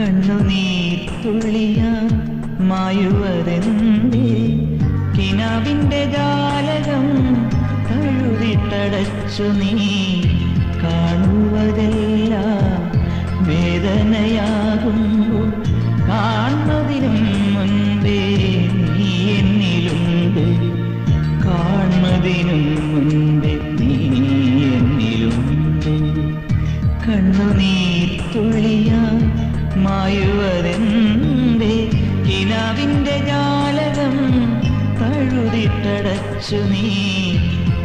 കണ്ണുനീർ തുള്ളിയ മായുവതെന്തേ കിനാവിന്റെ ജാലകം തഴുതിട്ടടച്ചു നീ കാണുവതെല്ലാം വേദനയാകുമ്പോൾ കാണുന്നതിനും മുൻപേ നീ എന്നിലുണ്ട് കാണുന്നതിനും മുൻപേ നീ എന്നിലുണ്ട് കണ്ണുനീർ തുള്ളിയ മായുവതെന്തേ കിനാവിന്റെ ജാലകം തഴുതിട്ടടച്ചു നീ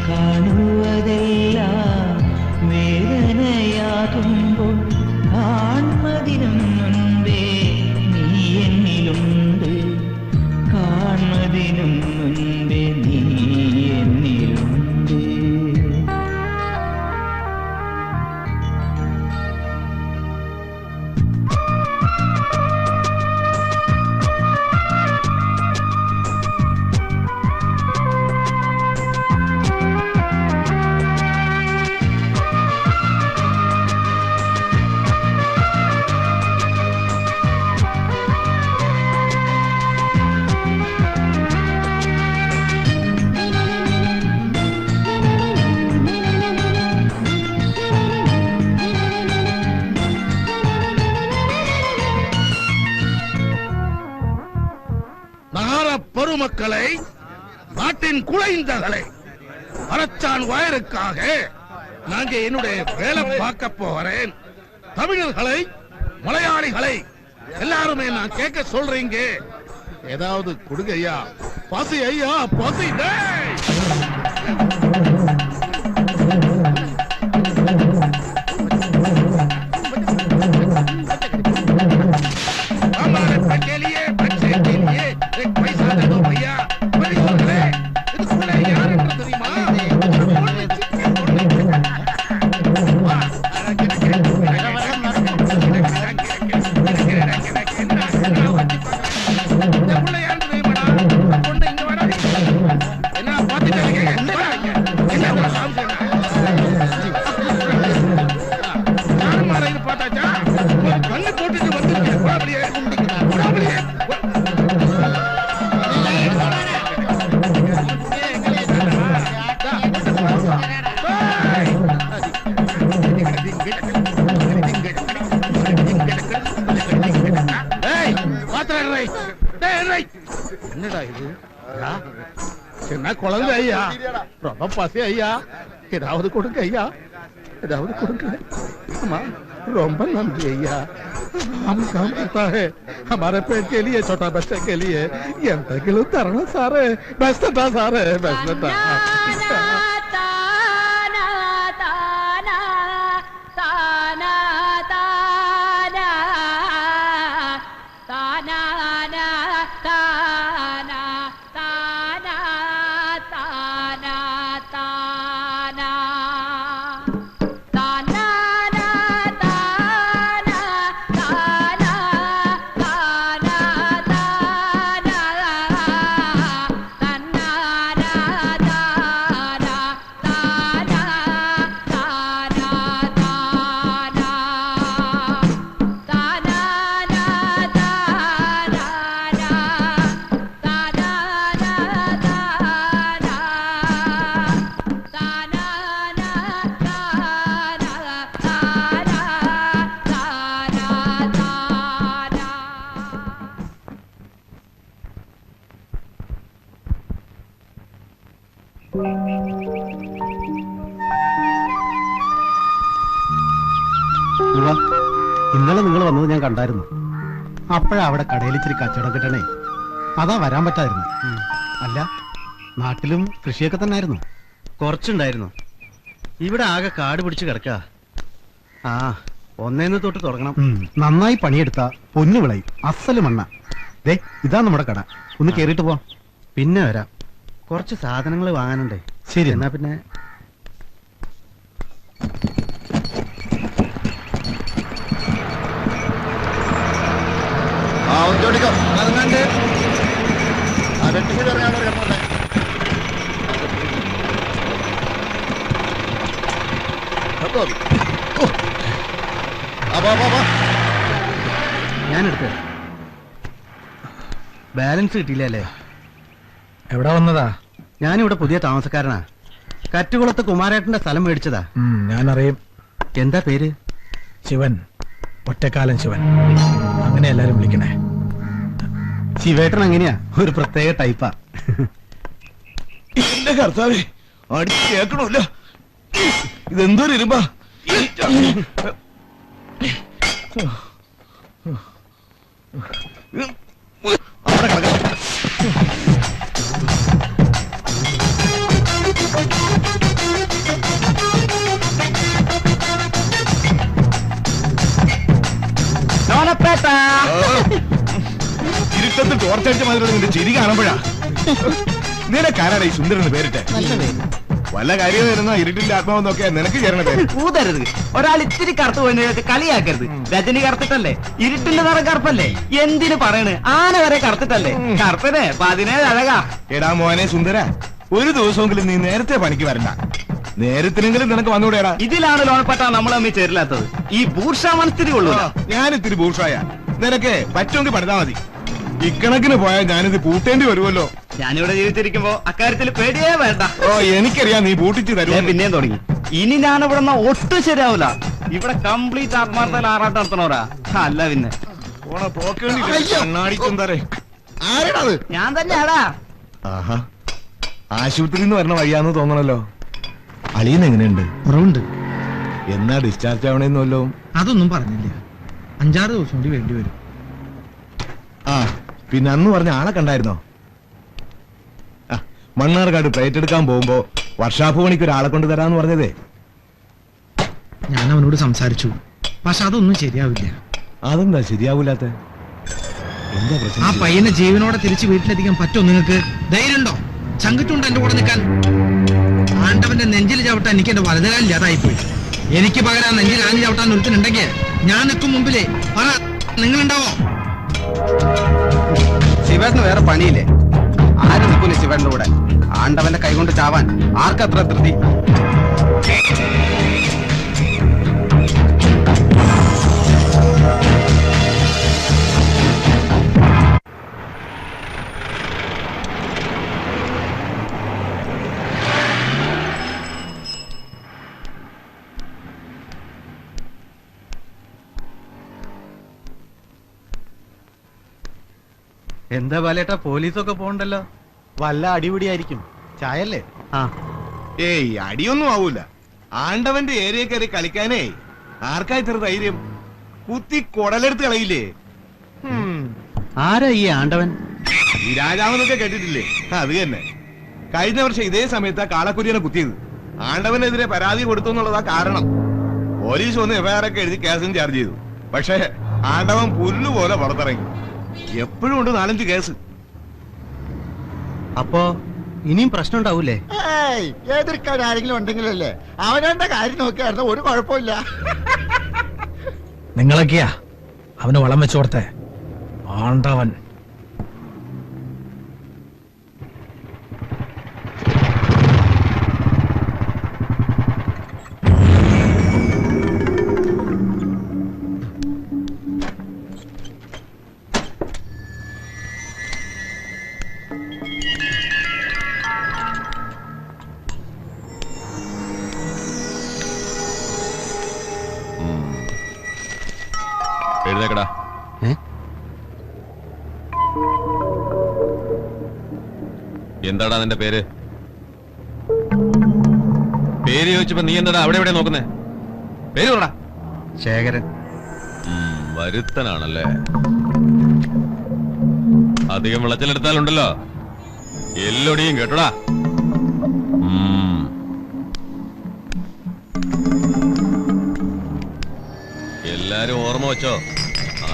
കാണുവതെല്ലാം വേദനയാകുമ്പോൾ കാണുന്നതിനും മുൻപേ നീ എന്നിലുണ്ട് കാണുന്നതിനും മുൻപേ നീ എന്നിലുണ്ട്. பொறுமக்களை, நாட்டின் குலைந்தகளை, மரச்சான் வயருக்காக நாங்க என்னுடைய வேலை பார்க்க போகிறேன். தமிழர்களை, மலையாளிகளை எல்லாருமே நான் கேட்க சொல்றீங்க, ஏதாவது கொடுங்க ஐயா. பசி ஐயா, பசி. के लिए बच्चे के लिए एक पैसा दे दो भैया. इसको यार தெரியுமா என்னடா இது? சின்ன குழந்தை ஐயா, ரொம்ப பசி ஐயா, ஏதாவது கொடுங்க ஐயா, ஏதாவது கொடுங்க. ஆமா, ரொம்ப நன்றி ஐயா. हम काम करता है हमारे पेट के लिए, छोटा बच्चे के लिए ಎಂತಗಿಲು ತರಣ ಸಾರೆ ಬೆಸ್ತಟ ಸಾರೆ ಬೆಸ್ತಟ. ഇന്നലെ നിങ്ങൾ വന്നത് ഞാൻ കണ്ടായിരുന്നു. അപ്പോഴാ അവിടെ കടയിൽ ഇച്ചിരി കച്ചവടം കിട്ടണേ, അതാ വരാൻ പറ്റായിരുന്നു. അല്ല, നാട്ടിലും കൃഷിയൊക്കെ തന്നെ ആയിരുന്നു? കുറച്ചുണ്ടായിരുന്നു. ഇവിടെ ആകെ കാട് പിടിച്ച് കിടക്ക. ആ, ഒന്നേന്ന് തൊട്ട് തുടങ്ങണം. നന്നായി പണിയെടുത്ത പൊന്നു വിളയും, അസല് മണ്ണ. ദേ, ഇതാ നമ്മുടെ കട. ഒന്ന് കേറിയിട്ട് പോവാം. പിന്നെ വരാം, കുറച്ച് സാധനങ്ങൾ വാങ്ങാനുണ്ടേ. ശരി, എന്നാ പിന്നെ. ഞാൻ എടുത്തു. ബാലൻസ് കിട്ടിയില്ല അല്ലേ? എവിടെ വന്നതാ? ഞാനിവിടെ പുതിയ താമസക്കാരനാ. കറ്റുകുളത്ത് കുമാരേട്ടന്റെ സ്ഥലം മേടിച്ചതാ. ഞാനറിയും. എന്താ പേര്? ശിവൻ, ഒറ്റക്കാലൻ ശിവൻ, അങ്ങനെ എല്ലാരും വിളിക്കണേ. ശിവേട്ടൻ അങ്ങനെയാ, ഒരു പ്രത്യേക ടൈപ്പാ. എന്റെ കർത്താവേ, അടി കേൾക്കണമല്ലോ. ഇതെന്തൊരു ഇരുമ്പാ. അവിടെ കിടക്കാം. ഇരുട്ടത്ത് ടോർച്ചടിച്ച മാതിരി നിന്റെ ചിരി കാണുമ്പോഴാ. നിനക്കാരാണ് ഈ സുന്ദരന് പേരിട്ടെ? വല്ല കാര്യം വരുന്ന ഇരുട്ടിന്റെ ആത്മാവെന്നൊക്കെ നിനക്ക് ചേരണ പേര്. ഊതരുത്. ഒരാൾ ഇത്തിരി കറുത്ത് പോയി കളിയാക്കരുത്. രജനി കറുത്തിട്ടല്ലേ? ഇരുട്ടിന്റെ നിറം കറുപ്പല്ലേ? എന്തിനു പറയണ്? ആന വരെ കറുത്തിട്ടല്ലേ? കറുപ്പനെ 17 അഴകാ. എടാ മോനെ സുന്ദര, ഒരു ദിവസമെങ്കിലും നീ നേരത്തെ പണിക്ക് വരണ്ട. നേരത്തിനെങ്കിലും നിനക്ക് വന്നുകൂടെടാ. ഇതിലാണ് ലോൺപെട്ട നമ്മൾ തമ്മിൽ ചേരില്ലാത്തത്. ഈ ബൂർഷ മനസ്ഥിതി കൊള്ളൂ. ഞാൻ ഇത്തിരി ബൂർഷായ. നിനക്ക് പറ്റുമെങ്കിൽ പണിതാ മതി. ഇക്കണക്കിന് പോയാൽ ഞാനിത് പൂട്ടേണ്ടി വരുമല്ലോ. ഞാനിവിടെ ജീവിച്ചിരിക്കുമ്പോ അക്കാര്യത്തിൽ പേടിയേ വേണ്ട. ഓ, എനിക്കറിയാം നീ പൂട്ടിച്ച് തരുമോ. പിന്നെയും തുടങ്ങി. ഇനി ഞാൻ ഇവിടെ ഒട്ടും ശരിയാവില്ല. ഇവിടെ കംപ്ലീറ്റ് ആത്മാർത്ഥയിൽ ആറാട്ടം നടത്തണോരാ. അല്ല പിന്നെ ആരാണത്? ഞാൻ തന്നെയാടാ. ആഹാ, ആശുപത്രിയിൽ നിന്ന് വരണ വയ്യാന്ന് തോന്നണല്ലോ. അളിയൻ എങ്ങനെയുണ്ട്? കുറവുണ്ട്. എന്നാ ഡിസ്ചാർജ് ആവണേന്ന് വല്ലോ? അതൊന്നും പറഞ്ഞില്ല. 5-6 ദിവസം കൂടി വേണ്ടി വരും. ആ, പിന്നെ അന്ന് പറഞ്ഞ ആളെ കണ്ടായിരുന്നോ? മണ്ണാർക്കാട് പ്ലേറ്റ് എടുക്കാൻ പോകുമ്പോ വർഷാപ്പ് പണിക്ക് ഒരാളെ കൊണ്ട് തരാന്ന് പറഞ്ഞതേ. ഞാൻ അവനോട് സംസാരിച്ചു, പക്ഷെ അതൊന്നും ശരിയാവില്ല. അതെന്താ ശരിയാവൂലാത്ത? എന്താ ആ പ്രശ്നം? പയ്യനെ ജീവനോടെ തിരിച്ച് വീട്ടിലെത്തിക്കാൻ പറ്റുമോ നിങ്ങൾക്ക്? ധൈര്യമുണ്ടോ? ചങ്കിട്ടുണ്ട് എന്റെ കൂടെ നിൽക്കാൻ. ആണ്ടവന്റെ നെഞ്ചിൽ ചവിട്ടാൻ എനിക്ക് എന്റെ വലതുകാലില്ലാതായി പോയി. എനിക്ക് പകരം നെഞ്ചിൽ ആഞ്ഞു ചവിട്ടാൻ ഒരുത്തനുണ്ടെങ്കിൽ ഞാൻ നിൽക്കും മുമ്പിലേ. പറ, നിങ്ങളുണ്ടാവോ? ശിവേട്ടന് വേറെ പണിയില്ലേ? ആരും നിൽക്കൂല ശിവേട്ടന്റെ കൂടെ. ആണ്ടവന്റെ കൈകൊണ്ട് ചാവാൻ ആർക്കത്ര ധൃതി? എന്താ ബാലേട്ടാ, പോലീസൊക്കെ പോണ്ടല്ലോ? വല്ല അടിപിടിയായിരിക്കും. ചായല്ലേ? ആ, ഏയ്, അടിയൊന്നും ആവൂല. ആണ്ടവന്റെ ഏരിയ കയറി കളിക്കാനേ ആർക്കാ ഇത്ര ധൈര്യം? കുത്തി കൊടലെടുത്ത് കളയില്ലേ? ആരാ ഈ ആണ്ടവൻ? ഈ രാജാവെന്നൊക്കെ കേട്ടിട്ടില്ലേ? അത് തന്നെ. കഴിഞ്ഞ വർഷം ഇതേ സമയത്താ കാളക്കുര്യനെ കുത്തിയത്. ആണ്ടവനെതിരെ പരാതി കൊടുത്തു എന്നുള്ളതാ കാരണം. പോലീസ് വന്ന് എഫ്ഐആർ ഒക്കെ എഴുതി കേസും ചാർജ് ചെയ്തു. പക്ഷേ ആണ്ടവൻ പുല്ലുപോലെ പുറത്തിറങ്ങി. എപ്പോഴും ഉണ്ട് 4-5 കേസ്. അപ്പോ ഇനിയും പ്രശ്നം ഉണ്ടാവൂലേ? എതിർക്കാൻ ആരെങ്കിലും ഉണ്ടെങ്കിലല്ലേ. അവനവന്റെ കാര്യം നോക്കിയായിരുന്നു, ഒരു കുഴപ്പമില്ല. നിങ്ങളൊക്കെയാ അവന് വളം വെച്ചു കൊടുത്തേ. ആണ്ടവൻ. എഴുതേക്കടാ. എന്താടാ നിന്റെ പേര്? പേര് ചോദിച്ചപ്പോ നീ എന്താടാ അവിടെ എവിടെ നോക്കുന്നേ? പേര് പറടാ. ശേഖരൻ. വരുത്തനാണല്ലേ? അധികം വിളച്ചിലെടുത്താലുണ്ടല്ലോ എല്ലൊടിയും കേട്ടോടാ. എല്ലാരും ഓർമ്മ വെച്ചോ,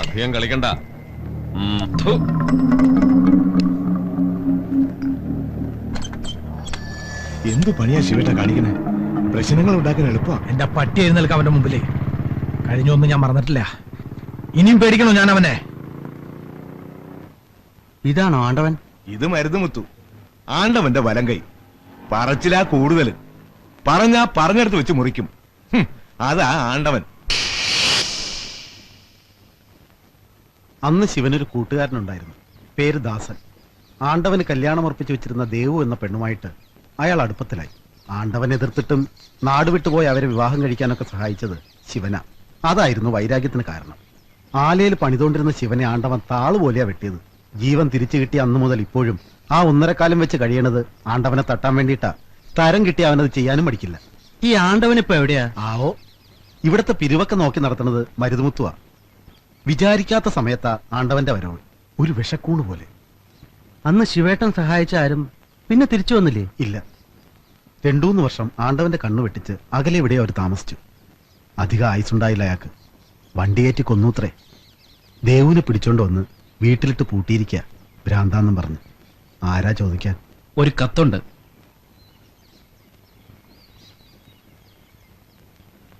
അധികം കളിക്കണ്ട. എന്ത് പണിയാ ശിവേട്ട കാണിക്കണേ? പ്രശ്നങ്ങൾ ഉണ്ടാക്കാൻ എളുപ്പ. എന്റെ പട്ടി എഴുന്നേൽക്കാം അവന്റെ മുമ്പിലേ. കഴിഞ്ഞൊന്നും ഞാൻ മറന്നിട്ടില്ല. ഇനിയും പേടിക്കണോ ഞാൻ അവനെ? ഇതാണോ ആണ്ടവൻ? ഇത് മരുന്നുമുത്തു, ആണ്ടവന്റെ വലം കൈ. പറച്ചിലാ കൂടുതല്. പറഞ്ഞാ പറഞ്ഞെടുത്ത് വെച്ച് മുറിക്കും. അതാ ആണ്ടവൻ. അന്ന് ശിവനൊരു കൂട്ടുകാരനുണ്ടായിരുന്നു, പേര് ദാസൻ. ആണ്ടവന് കല്യാണം ഉറപ്പിച്ചു വെച്ചിരുന്ന ദേവു എന്ന പെണ്ണുമായിട്ട് അയാൾ അടുപ്പത്തിലായി. ആണ്ടവൻ എതിർത്തിട്ടും നാടുവിട്ടുപോയി അവരെ വിവാഹം കഴിക്കാനൊക്കെ സഹായിച്ചത് ശിവന. അതായിരുന്നു വൈരാഗ്യത്തിന് കാരണം. ആലയിൽ പണിതുകൊണ്ടിരുന്ന ശിവനെ ആണ്ടവൻ താളുപോലെയാ വെട്ടിയത്. ജീവൻ തിരിച്ചു കിട്ടിയ അന്നു മുതൽ ഇപ്പോഴും ആ 1.5 കാലം വെച്ച് കഴിയണത് ആണ്ടവനെ തട്ടാൻ വേണ്ടിയിട്ടാ. തരം കിട്ടി അവനത് ചെയ്യാനും പഠിക്കില്ല. ഈ ആണ്ടവനിപ്പോ എവിടെയാ? ആവോ, ഇവിടത്തെ പിരിവൊക്കെ നോക്കി നടത്തുന്നത് മരുതുമുത്തുവാ. വിചാരിക്കാത്ത സമയത്താ ആണ്ടവന്റെ വരവ്, ഒരു വിഷക്കൂണ് പോലെ. അന്ന് ശിവേട്ടൻ സഹായിച്ച ആരും പിന്നെ തിരിച്ചു വന്നില്ലേ? ഇല്ല. 2-3 വർഷം ആണ്ടവന്റെ കണ്ണു വെട്ടിച്ച് അകലെ എവിടെ അവർ താമസിച്ചു. അധികം ആയുസുണ്ടായില്ല അയാൾക്ക്. വണ്ടിയേറ്റി കൊന്നൂത്രേ. ദേവുവിനെ പിടിച്ചോണ്ട് വന്ന് വീട്ടിലിട്ട് പൂട്ടിയിരിക്കുക, ഭ്രാന്താന്നും പറഞ്ഞു. ആരാ ചോദിക്കാൻ? ഒരു കത്തുണ്ട്.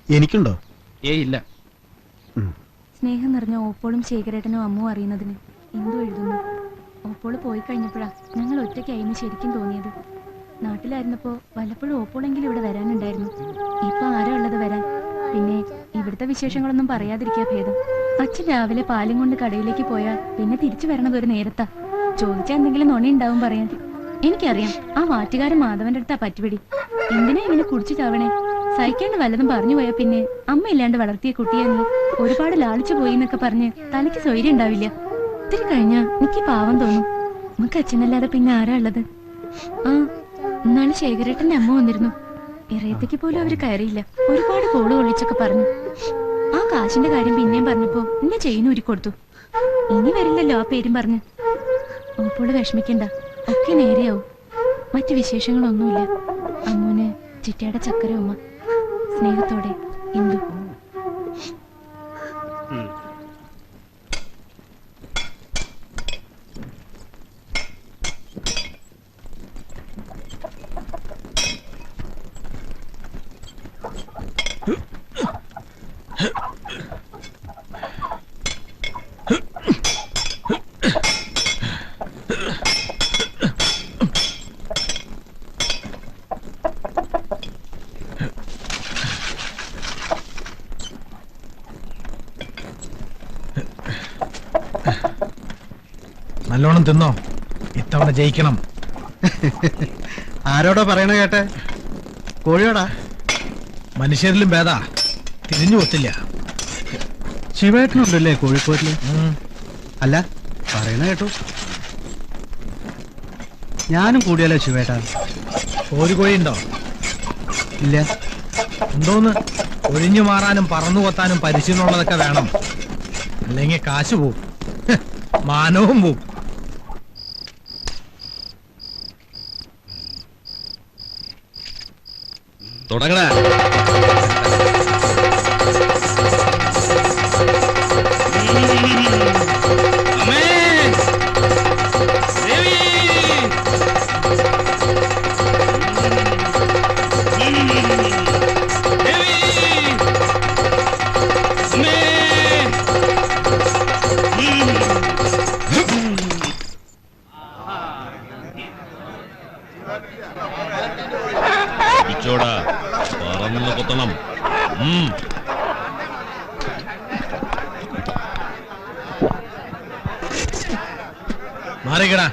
എനിക്കുണ്ടോ? ഇല്ല. സ്നേഹം നിറഞ്ഞ ഓപ്പോളും ശേഖരേട്ടനും അമ്മും അറിയുന്നതിന് എന്തു എഴുതുന്നു. ഓപ്പോള് പോയി കഴിഞ്ഞപ്പോഴാ ഞങ്ങൾ ഒറ്റയ്ക്കായിരുന്നു ശരിക്കും തോന്നിയത്. നാട്ടിലായിരുന്നപ്പോ വല്ലപ്പോഴും ഓപ്പോളെങ്കിലും ഇവിടെ വരാനുണ്ടായിരുന്നു. ഇപ്പൊ ആരാ ഉള്ളത് വരാൻ? പിന്നെ ഇവിടുത്തെ വിശേഷങ്ങളൊന്നും പറയാതിരിക്കാ ഭേദം. അച്ഛൻ രാവിലെ പാലും കൊണ്ട് കടയിലേക്ക് പോയാൽ പിന്നെ തിരിച്ചു വരണത് ഒരു നേരത്താ. ചോദിച്ചാൽ എന്തെങ്കിലും നുണയുണ്ടാവും പറയാൻ. എനിക്കറിയാം ആ മാറ്റുകാരൻ മാധവന്റെ അടുത്താ പറ്റുപിടി. എന്തിനാ ഇങ്ങനെ കുടിച്ചു ചാവണേ? സഹിക്കാണ്ട് വല്ലതും പറഞ്ഞു പോയാ പിന്നെ അമ്മ ഇല്ലാണ്ട് വളർത്തിയ കുട്ടിയെ നീ ഒരുപാട് ലാളിച്ചു പോയി എന്നൊക്കെ പറഞ്ഞ് തനിക്ക് സ്വൈര്യം ഉണ്ടാവില്ല. ഇത്തിരി കഴിഞ്ഞാ എനിക്ക് പാവം തോന്നും. നമുക്ക് അച്ഛനല്ലാതെ പിന്നെ ആരാ ഉള്ളത്? ആ, ഇന്നാള് ശേഖരേട്ടന്റെ അമ്മ വന്നിരുന്നു. ഇറയത്തേക്ക് പോലും അവര് കയറിയില്ല. ഒരുപാട് കോള് കൊള്ളിച്ചൊക്കെ പറഞ്ഞു. ആ കാശിന്റെ കാര്യം പിന്നെയും പറഞ്ഞപ്പോ എന്നെ ചെയിൻ ഊരിക്കൊടുത്തു. ഇനി വരില്ലല്ലോ ആ പേരും പറഞ്ഞ്. ഓപ്പോള് വിഷമിക്കണ്ട, ഒക്കെ നേരെയാവും. മറ്റു വിശേഷങ്ങളൊന്നുമില്ല. അമ്മൂന് ചിറ്റയുടെ ചക്കര ഉമ്മ. സ്നേഹത്തോടെ, ഇന്ദു. നല്ലോണം തിന്നോ, ഇത്തവണ ജയിക്കണം. ആരോടാ പറയണ കേട്ടെ? കോഴിയോടാ? മനുഷ്യരിലും ഭേദാ, തിരിഞ്ഞു കൊത്തില്ല. ശിവേട്ടനുണ്ടല്ലേ കോഴിക്കോട്ടില്? അല്ല, പറയണ കേട്ടു. ഞാനും കൂടിയല്ലോ ശിവേട്ടാ. ഒരു കോഴിയുണ്ടോ? ഇല്ല. എന്തോന്ന്? ഒഴിഞ്ഞു മാറാനും പറന്നു കൊത്താനും പരിശീലനമുള്ളതൊക്കെ വേണം, അല്ലെങ്കിൽ കാശ് പോവും, മാനവും പോവും. തുടങ്ങണ. പറന്ന് കൊത്തണം. മാറിക്കടാ.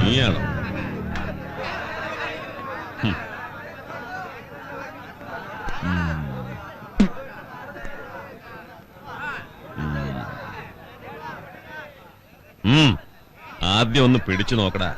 നീയാണോ? ആദ്യം ഒന്ന് പിടിച്ചു നോക്കടാ.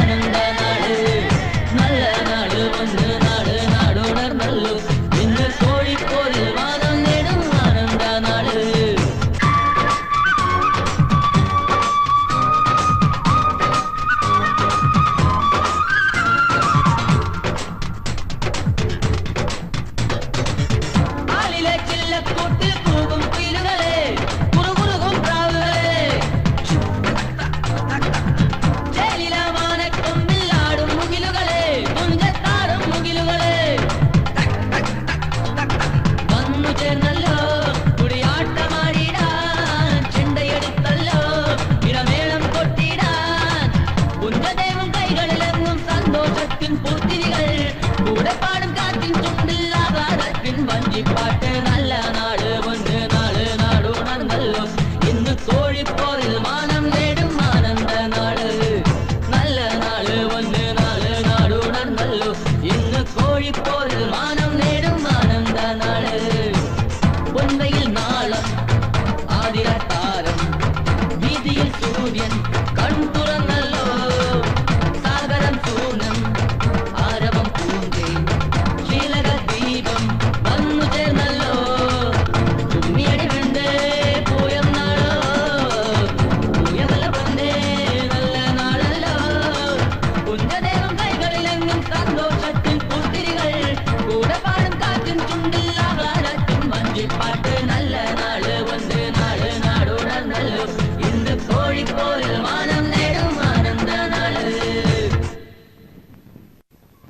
ആനന്ദ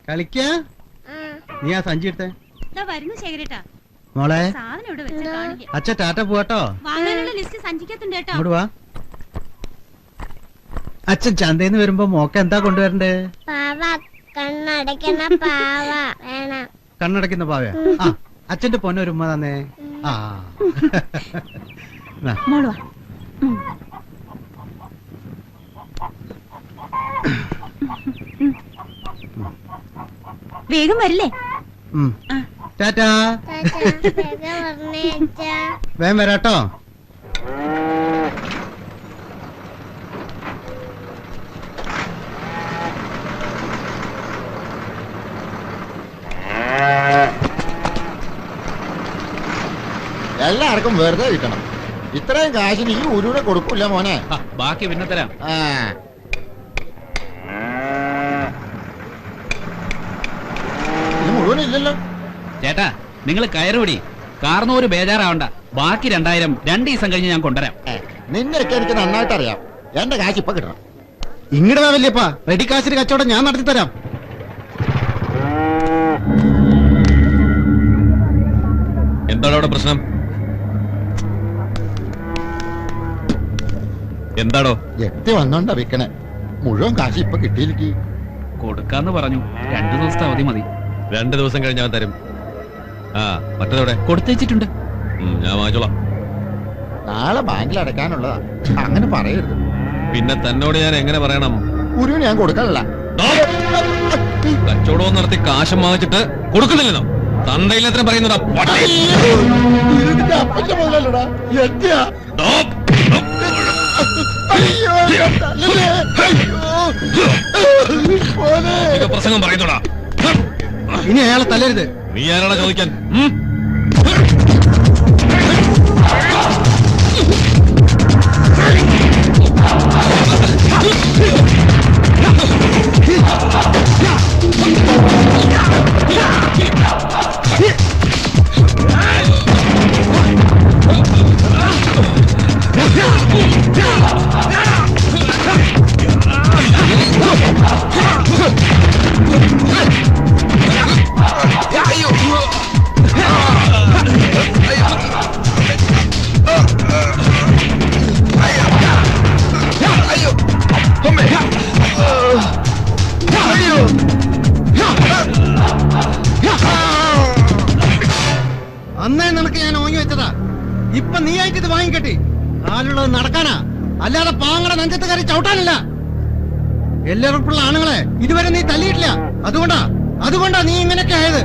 കളിക്ക നീ ആ സഞ്ചി എടുത്തേ വരുന്നു ശേഖരേട്ടാ. മോളെ സാധനം ഇവിടെ വെച്ച് കാണില്ല. അച്ഛ ടാറ്റ പോവാട്ടോ. വാങ്ങാനുള്ള ലിസ്റ്റ് സഞ്ചിക്കത്തുണ്ട് കേട്ടോ. ഇങ്ങോട്ട് വാ. അച്ഛൻ ചന്തയിൽ നിന്ന് വരുമ്പോ മോക്ക എന്താ കൊണ്ടുവരണ്ടേ? കണ്ണടയ്ക്കുന്ന പാവ വേണം. കണ്ണടയ്ക്കുന്ന പാവയാ? ആ അച്ഛന്റെ പൊന്നൊരു ഉമ്മ തന്നെ. ആ മോള് വാ. വേഗം വരില്ലേ? ടാറ്റാ. വേഗം വരാട്ടോ. എല്ലാവർക്കും വെറുതെ കിട്ടണം. ഇത്രയും കാശിന് ഈ ഉരുവിടെ കൊടുക്കൂല മോനെ. ബാക്കി പിന്നെ തരാം. ഇത് മുഴുവനില്ലല്ലോ. ചേട്ടാ നിങ്ങൾ കയറുപിടി. കാർന്നൂര് ബേജാറാവണ്ട. ബാക്കി 2000 2 ദിവസം കഴിഞ്ഞ് ഞാൻ കൊണ്ടുവരാം. നിന്നെയൊക്കെ എനിക്ക് നന്നായിട്ട് അറിയാം. എന്റെ കാശ് ഇപ്പൊ കിട്ടണം. ഇങ്ങടെ വല്യപ്പാ, റെഡി കാശിന് കച്ചവടം ഞാൻ നടത്തി തരാം. എന്താണ് അവിടെ പ്രശ്നം? എന്താടോ? എത്തി വന്നോണ്ടാ വിൽക്കണേ. മുഴുവൻ കാശ് ഇപ്പൊ കിട്ടിയിരിക്കും. കൊടുക്കാന്ന് പറഞ്ഞു. 2 ദിവസത്തെ അവധി മതി. 2 ദിവസം കഴിഞ്ഞ് ഞാൻ തരും. ആ മറ്റേതോടെ കൊടുത്തേച്ചിട്ടുണ്ട്. ഞാൻ വാങ്ങിച്ചോളാം. നാളെ ബാങ്കിൽ അടയ്ക്കാനുള്ളതാ. അങ്ങനെ പറയരുത്. പിന്നെ തന്നോട് ഞാൻ എങ്ങനെ പറയണം? ഉരുവിന് ഞാൻ കൊടുക്കാനല്ല. കച്ചവടവും നടത്തി കാശം വാങ്ങിച്ചിട്ട് കൊടുക്കുന്നില്ലെന്നോ? തണ്ടയിലെത്ര പറയുന്നതാ? അപ്പന്റെ മുതലല്ലടാ. എത്തിയാ പ്രസംഗം പറയുന്നോടാ. ഇനി അയാളെ തല്ലരുത്. നീ ആരാളെ ചോദിക്കാൻ? അന്നേ നിനക്ക് ഞാൻ ഓങ്ങി വെച്ചതാ. ഇപ്പൊ നീ ആയിട്ട് ഇത് വാങ്ങിക്കെട്ടി. കാലുള്ളത് നടക്കാനാ, അല്ലാതെ പാങ്ങടെ നെഞ്ചത്ത് കയറി ചവിട്ടാനില്ല. എല്ലാവർക്കുള്ള ആണുങ്ങളെ ഇതുവരെ നീ തല്ലിയിട്ടില്ല. അതുകൊണ്ടാ നീ ഇങ്ങനെയൊക്കെ ആയത്.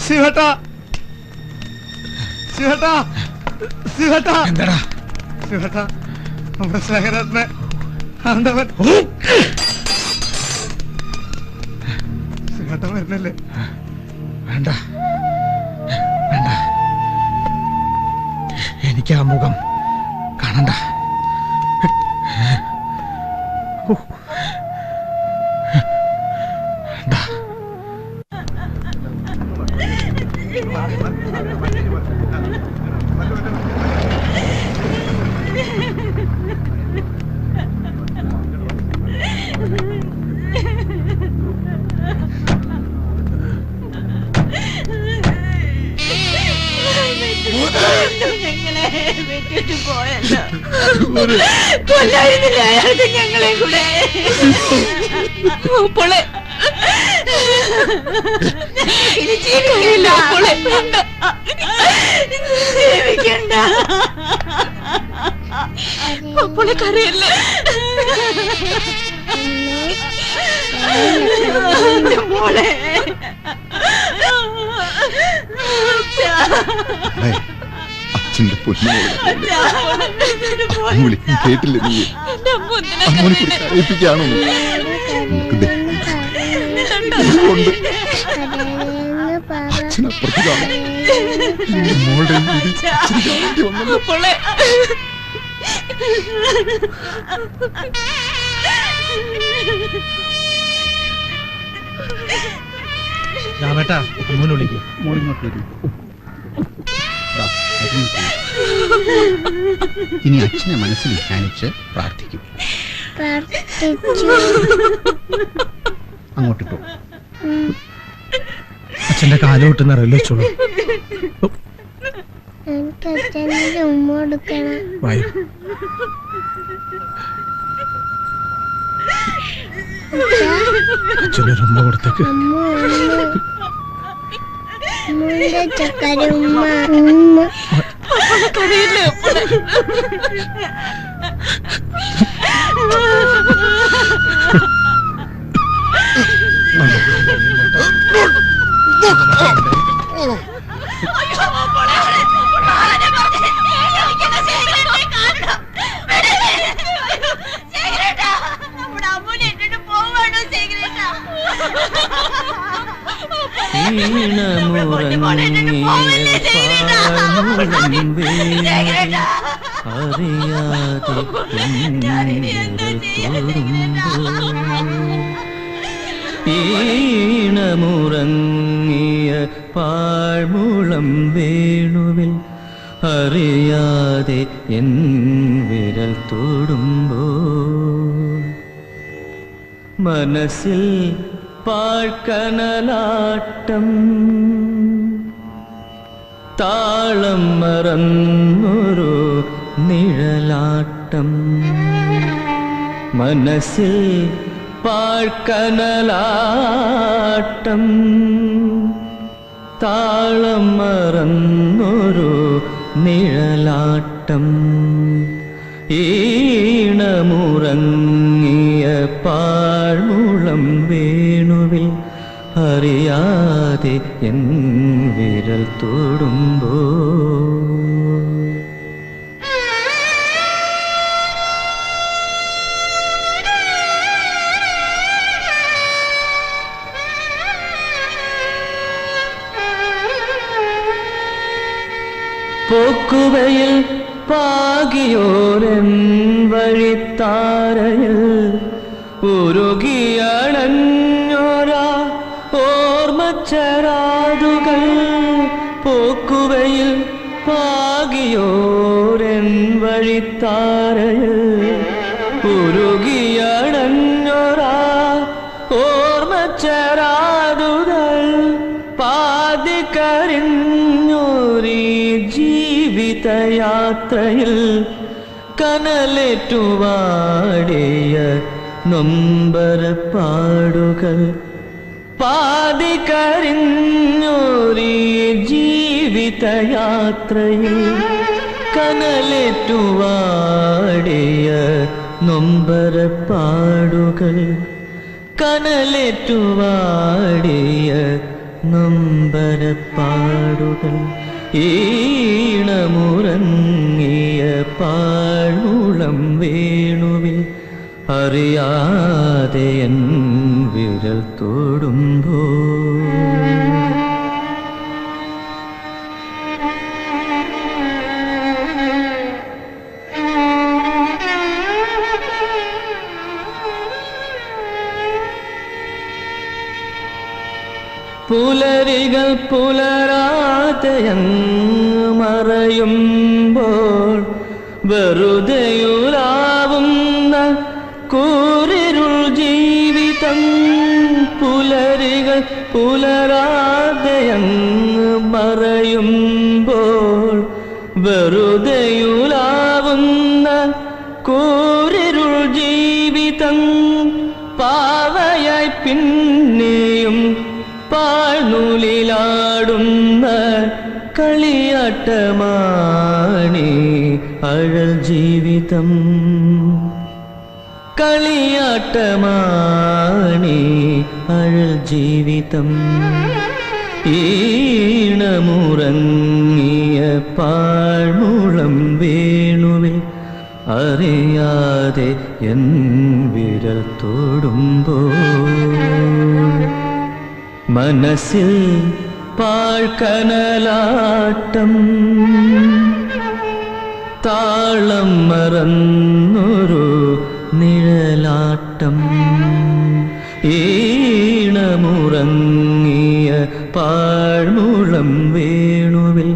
ശിവട്ടാ, ശിവട്ടാ, ശിവട്ടാ, എന്താടാ ശിവട്ടാ, നമ്മുടെ സ്നേഹരത്ന ആണ്ടവൻ ശിവട്ട വരുന്നല്ലേ? വേണ്ട വേണ്ട, എനിക്ക് ആ മുഖം കാണണ്ട. വേണ്ട. വിട്ടിട്ട് പോയല്ലോ. കൊല്ലായിരുന്നില്ല അയാൾക്ക് ഞങ്ങളെ കൂടെ. അപ്പോളെ ഇനി ജീവിക്കില്ല. അപ്പോളെ ജീവിക്കണ്ട. അപ്പോളെ കരയല്ലേ. മോളെ അച്ഛന്റെ പൊന്നു കേട്ടില്ല നീ അമ്മനെ കരയിപ്പിക്കാണോ? അച്ഛനപ്പുറത്ത് കാണും. മോളുടെ രാമേട്ടാ, മോനെ വിളിക്കും. മോളിങ്ങോട്ട് വരും. ഇനി അച്ഛനെ മനസ്സിൽ ധ്യാനിച്ച് പ്രാർത്ഥിക്കും. അങ്ങോട്ടിട്ടു. അച്ഛന്റെ കാലോട്ട് നിറയിലോളൂ. എനിക്ക് അച്ഛൻ്റെ ഉമ്മ കൊടുക്കണം. വായു. അച്ഛനൊരു ഉമ്മ കൊടുത്തേക്ക്. ചക്കര ഉമ്മ ഉമ്മ കരയില്ലേ. ഈണമുറങ്ങിയ പാഴ്മുളം വേണുവിൽ അറിയാതെ എൻ വിരൽ തൊടുമ്പോൾ മനസ്സിൽ പാഴ്ക്കനലാട്ടം താളം മറന്നൊരു നിഴലാട്ടം മനസ്സിൽ പാഴ്ക്കനലാട്ടം താളം മറന്നൊരു നിഴലാട്ടം ഈണമുറങ്ങിയ പാഴ്മുളം വേണുവിൽ അറിയാതെ എൻ വിരൽ തൊടുമ്പോൾ പോക്കുവയിൽ പാകിയോരൻ വഴിത്താരയിൽ ഉരുകിയണഞ്ഞോരാ ഓർമ്മച്ചരാതുകൾ പോക്കുവയിൽ പാകിയോരൻ വഴിത്താരയിൽ ഉരുകിയണഞ്ഞോരാ ഓർമ്മച്ചരാതുകൾ ചേരാതുകൾ പാതി കരിഞ്ഞൂരി ജീവിതയാത്രയിൽ കനലേറ്റുവാടിയ നൊമ്പരപ്പാടുകൾ പാതി കരിഞ്ഞൂരി ജീവിതയാത്രയിൽ കനലേറ്റുവാടിയ നൊമ്പരപ്പാടുകൾ കനലേറ്റുവാടിയ നൊമ്പരപ്പാടുകൾ ഈണമുറങ്ങിയ പാഴ്മുളം വേണുവിൽ അറിയാതെ എൻ വിരൽ തൊടുമ്പോൾ പുലരികൾ പുലരാതെയങ്ങ് മറയുമ്പോൾ വെറുതെയുലാവുന്ന കൂരിരുൾ ജീവിതം പുലരികൾ പുലരാതെയങ്ങ് മറയുമ്പോൾ വെറുതെയുലാവുന്ന കൂരിരുൾ ജീവിതം പാവയായി പിന്നെയും പാഴ്നൂലിലാടുന്ന കളിയാട്ടമാണി അഴൽ ജീവിതം കളിയാട്ടമാണി അഴൽ ജീവിതം ഈണമുറങ്ങിയ പാഴ്മുളം വേണുവിൽ അറിയാതെ എൻ വിരൽ തൊടുമ്പോൾ മനസ്സിൽ പാഴ്കനലാട്ടം താളം മറന്നൊരു നിഴലാട്ടം ഈണമുറങ്ങിയ പാഴ്മുളം വേണുവിൽ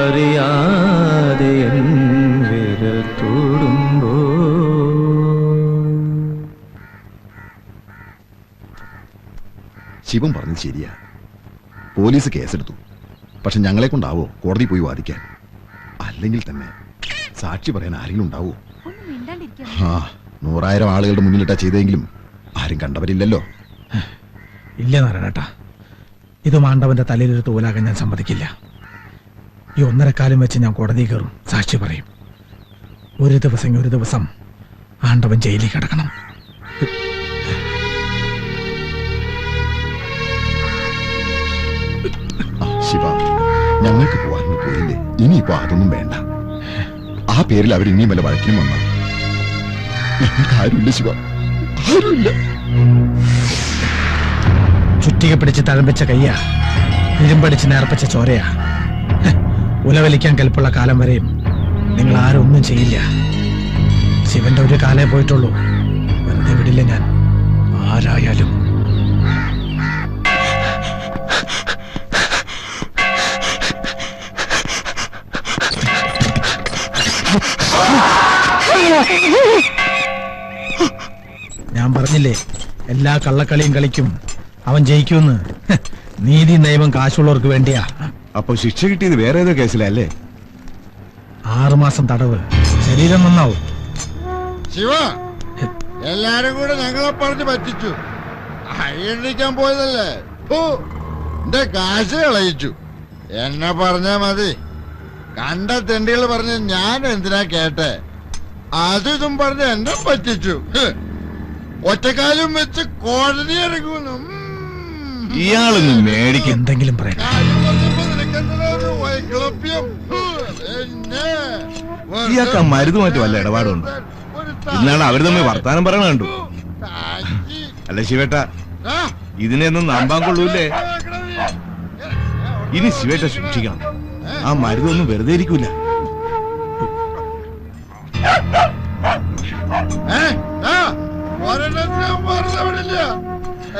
അറിയാതെ എൻ വിരൽ തൊടുമ്പോൾ ശിവൻ പറഞ്ഞത് ശരിയാ. പോലീസ് കേസെടുത്തു. പക്ഷെ ഞങ്ങളെ കൊണ്ടാവോ കോടതി പോയി വാദിക്കാൻ? അല്ലെങ്കിൽ തന്നെ സാക്ഷി പറയാൻ ആരെങ്കിലും ഉണ്ടാവോ? ആ 100,000 ആളുകളുടെ മുന്നിലിട്ടാ ചെയ്തെങ്കിലും ആരും കണ്ടവരില്ലല്ലോ. ഇല്ല നാരായണേട്ടാ, ഇത് മാണ്ടവന്റെ തലയിലൊരു തോലാകാൻ ഞാൻ സമ്മതിക്കില്ല. ഈ 1.5 കാലം വെച്ച് ഞാൻ കോടതി കയറും, സാക്ഷി പറയും. ഒരു ദിവസം ആണ്ടവൻ ജയിലിൽ കിടക്കണം. ശിവ, ഞങ്ങൾക്ക് പോവാനും പോയില്ലേ? ഇനിയിപ്പോ അതൊന്നും വേണ്ട. ആ പേരിൽ അവർ ഇനിയും വല്ല വഴക്കിനും വന്ന ഞങ്ങൾക്ക് ആരുമില്ല ശിവ, ആരുമില്ല. ചുറ്റിക പിടിച്ച് തഴമ്പിച്ച കയ്യാ, ഇരുമ്പടിച്ച് നേർപ്പിച്ച ചോരയാ. ഉലവലിക്കാൻ കെൽപ്പുള്ള കാലം വരെയും നിങ്ങൾ ആരും ഒന്നും ചെയ്യില്ല. ശിവന്റെ ഒരു കാലേ പോയിട്ടുള്ളൂ. വെറുതെ വിടില്ല ഞാൻ, ആരായാലും. ഞാൻ പറഞ്ഞില്ലേ, എല്ലാ കള്ളക്കളിയും കളിക്കും അവൻ ജയിക്കുമെന്ന്. നീതി നിയമം കാശുള്ളവർക്ക് വേണ്ടിയാ. അപ്പൊ ശിക്ഷ കിട്ടിയത് വേറെ ഏതോ കേസിലല്ലേ? 6 മാസം തടവ്, ശരീരം നന്നാവും. ശിവ, എല്ലാരും കൂടെ ഞങ്ങളെ പറഞ്ഞ് പറ്റിച്ചു. അയ്യണ്ടിക്കാൻ പോയതല്ലേ, എന്റെ കാശ് കളയിച്ചു. എന്നെ പറഞ്ഞാ മതി. കണ്ട തെണ്ടികൾ പറഞ്ഞ് ഞാൻ എന്തിനാ കേട്ടെ? അതും പറഞ്ഞ് എന്നെ പറ്റിച്ചു. ഒറ്റക്കാലും വെച്ച് കോടതി ഇറങ്ങുന്നു. ഇയാളൊന്നും മേടിക്കും. എന്തെങ്കിലും പറയാം. ഇയാൾക്ക് ആ മരുന്നുമായിട്ട് വല്ല ഇടപാടുണ്ട്. ഇന്നാണ് അവര് തമ്മിൽ വർത്താനം പറയണ കണ്ടു. അല്ല ശിവേട്ട, ഇതിനെയൊന്നും നമ്പാൻ കൊള്ളൂല്ലേ? ഇനി ശിവേട്ട സൂക്ഷിക്കണം. ആ മരുന്നൊന്നും വെറുതെ ഇരിക്കൂല.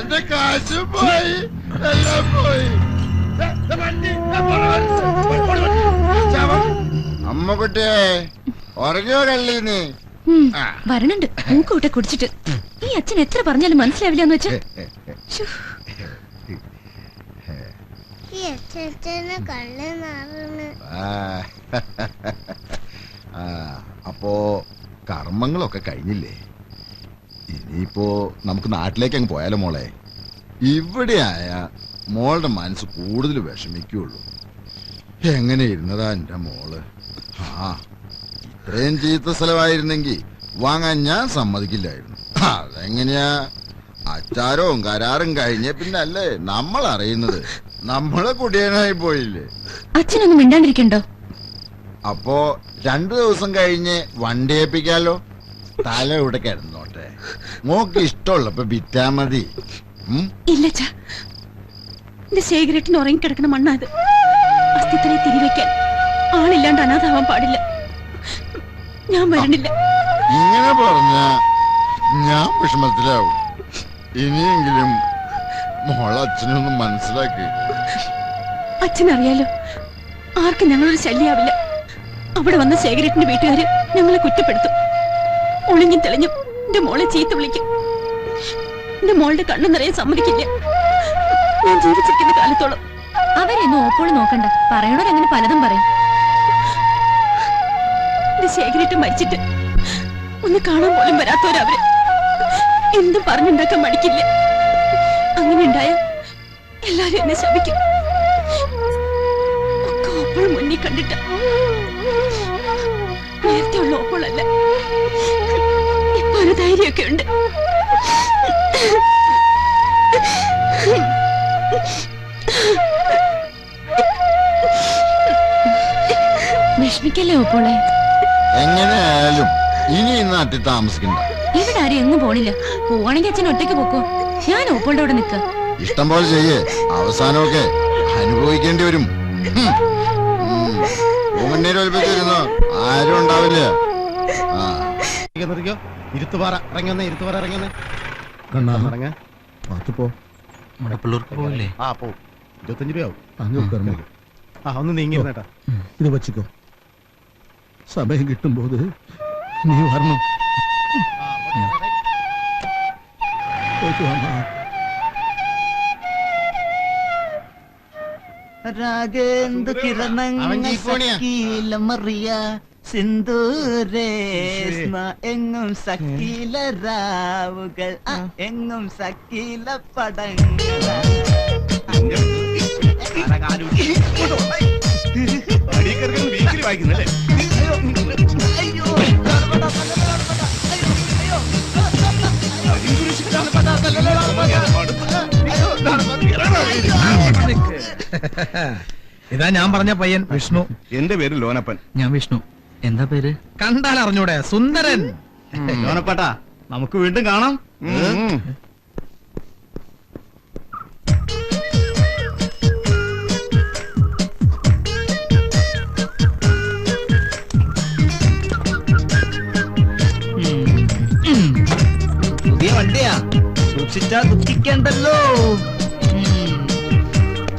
എന്റെ കാശും പോയി, എല്ലാം പോയി. അമ്മക്കുട്ടിയെ ഉറങ്ങിയോ കള്ളീന്ന്? വരണുണ്ട് മൂക്കൂട്ടെ കുടിച്ചിട്ട്. ഈ അച്ഛൻ എത്ര പറഞ്ഞാലും മനസ്സിലാവില്ല എന്ന് വെച്ചാ. ഈ അച്ഛനെ കള്ള് നാറുന്നു. അപ്പോ കർമ്മങ്ങളൊക്കെ കഴിഞ്ഞില്ലേ? ഇനിയിപ്പോ നമുക്ക് നാട്ടിലേക്ക് അങ്ങ് പോയാലോ മോളെ? ഇവിടെയായ മോളുടെ മനസ്സ് കൂടുതൽ വിഷമിക്കുള്ളൂ. എങ്ങനെ ഇരുന്നതാ എന്റെ മോള്? ഇത്രയും ചീത്ത സ്ഥലമായിരുന്നെങ്കിൽ വാങ്ങാൻ ഞാൻ സമ്മതിക്കില്ലായിരുന്നു. അതെങ്ങനെയാ? അച്ചാരവും കരാറും കഴിഞ്ഞ പിന്നെ അല്ലേ നമ്മൾ അറിയുന്നത്. നമ്മളെ കുടിയനായി പോയില്ലേ? അച്ഛനൊന്നും മിണ്ടാണ്ടിരിക്കണ്ടോ? അപ്പോ 2 ദിവസം കഴിഞ്ഞ് വണ്ടി ഏൽപ്പിക്കാലോ? തല ഇവിടെ കിടന്നോട്ടെ, മോക്ക് ഇഷ്ടമുള്ളപ്പോ വിറ്റാ മതി. ഇല്ല ശേഖരേട്ടന് ഉറങ്ങിക്കിടക്കണ മണ്ണാത്. അസ്ഥിത്തനെ തിരിവെക്കാൻ ആളില്ലാണ്ട് അനാഥാവാൻ പാടില്ല. ഞാൻ വരണില്ല. ഇങ്ങനെ പറഞ്ഞ ഞാൻ വിഷമത്തിലാവും. ഇനിയെങ്കിലും മോളച്ഛനൊന്നും മനസ്സിലാക്കി. അച്ഛനറിയാലോ, ആർക്കും ഞങ്ങളൊരു ശല്യാവില്ല. അവിടെ വന്ന ശേഖരേട്ടന്റെ വീട്ടുകാര് ഞങ്ങളെ കുറ്റപ്പെടുത്തും. ഒളിഞ്ഞും തെളിഞ്ഞും എന്റെ മോളെ ചീത്ത വിളിക്കും. എന്റെ മോളുടെ കണ്ണു നിറയെ സമ്മതിക്കില്ല. ഞാൻ ജീവിച്ചിരിക്കുന്ന കാലത്തോളം. അവരെയൊന്നും ഓപ്പോഴും നോക്കണ്ട. പറയണവരങ്ങനെ പലതും പറയും. എന്റെ ശേഖരേട്ടൻ മരിച്ചിട്ട് ഒന്ന് കാണാൻ പോലും വരാത്തവരവര്. എന്തും പറഞ്ഞുണ്ടാക്കാൻ മടിക്കില്ല. അങ്ങനെ ഉണ്ടായ എല്ലാരും എന്നെ ശപിക്കും. ഒക്കെ ഓപ്പോൾ മുന്നിൽ കണ്ടിട്ട്. നേരത്തെ ഉള്ള ഓപ്പോളല്ല. ഇപ്പൊ ഒരു ധൈര്യമൊക്കെ ഉണ്ട്. വിഷമിക്കല്ലേ ഓപ്പോളെ? എങ്ങനെയായാലും ഇനി ഈ നാട്ടിൽ താമസിക്കണ്ട. ഇവിടെ ആരും എങ്ങും പോണില്ല. പോവാണെങ്കിൽ അച്ഛൻ ഒറ്റയ്ക്ക് പോക്കോ. ഞാൻ ഓപ്പോളുടെ അവിടെ നിൽക്ക. ഇഷ്ടം പോലെ ചെയ്യേ, അവസാനമൊക്കെ അനുഭവിക്കേണ്ടി വരും. മുന്നേരൊലിപ്പിച്ചിരുന്നു ആരും ഉണ്ടാവില്ല. ഇരുത്തുപാറ ഇറങ്ങുന്നേ, ഇരുത്തുപാറ ഇറങ്ങുന്നേ. ഇറങ്ങ പോ. പോവില്ലേ? പോവും. 25 രൂപയാവും. ഒന്ന് നീങ്ങിരുന്നേട്ടാ. ഇത് വച്ചിക്കോ. സമയം കിട്ടുമ്പോ നീ വരണം. രാഗേന്ദു കിരണങ്ങീലമറിയ സിന്ദൂരേസ്മ എങ്ങും സക്കീല രാവുകൾ എങ്ങും സക്കീല പടങ്ങൾ. വായിക്കുന്നല്ലേ? ഇതാ ഞാൻ പറഞ്ഞ പയ്യൻ വിഷ്ണു. എന്റെ പേര് ലോനപ്പൻ. ഞാൻ വിഷ്ണു. എന്താ പേര്? കണ്ടാൽ അറിഞ്ഞൂടെ? സുന്ദരൻ. ലോനപ്പട്ടാ, നമുക്ക് വീണ്ടും കാണാം. പുതിയ വണ്ടിയാ, സൂക്ഷിച്ചാ ദുഃഖിക്കണ്ടല്ലോ.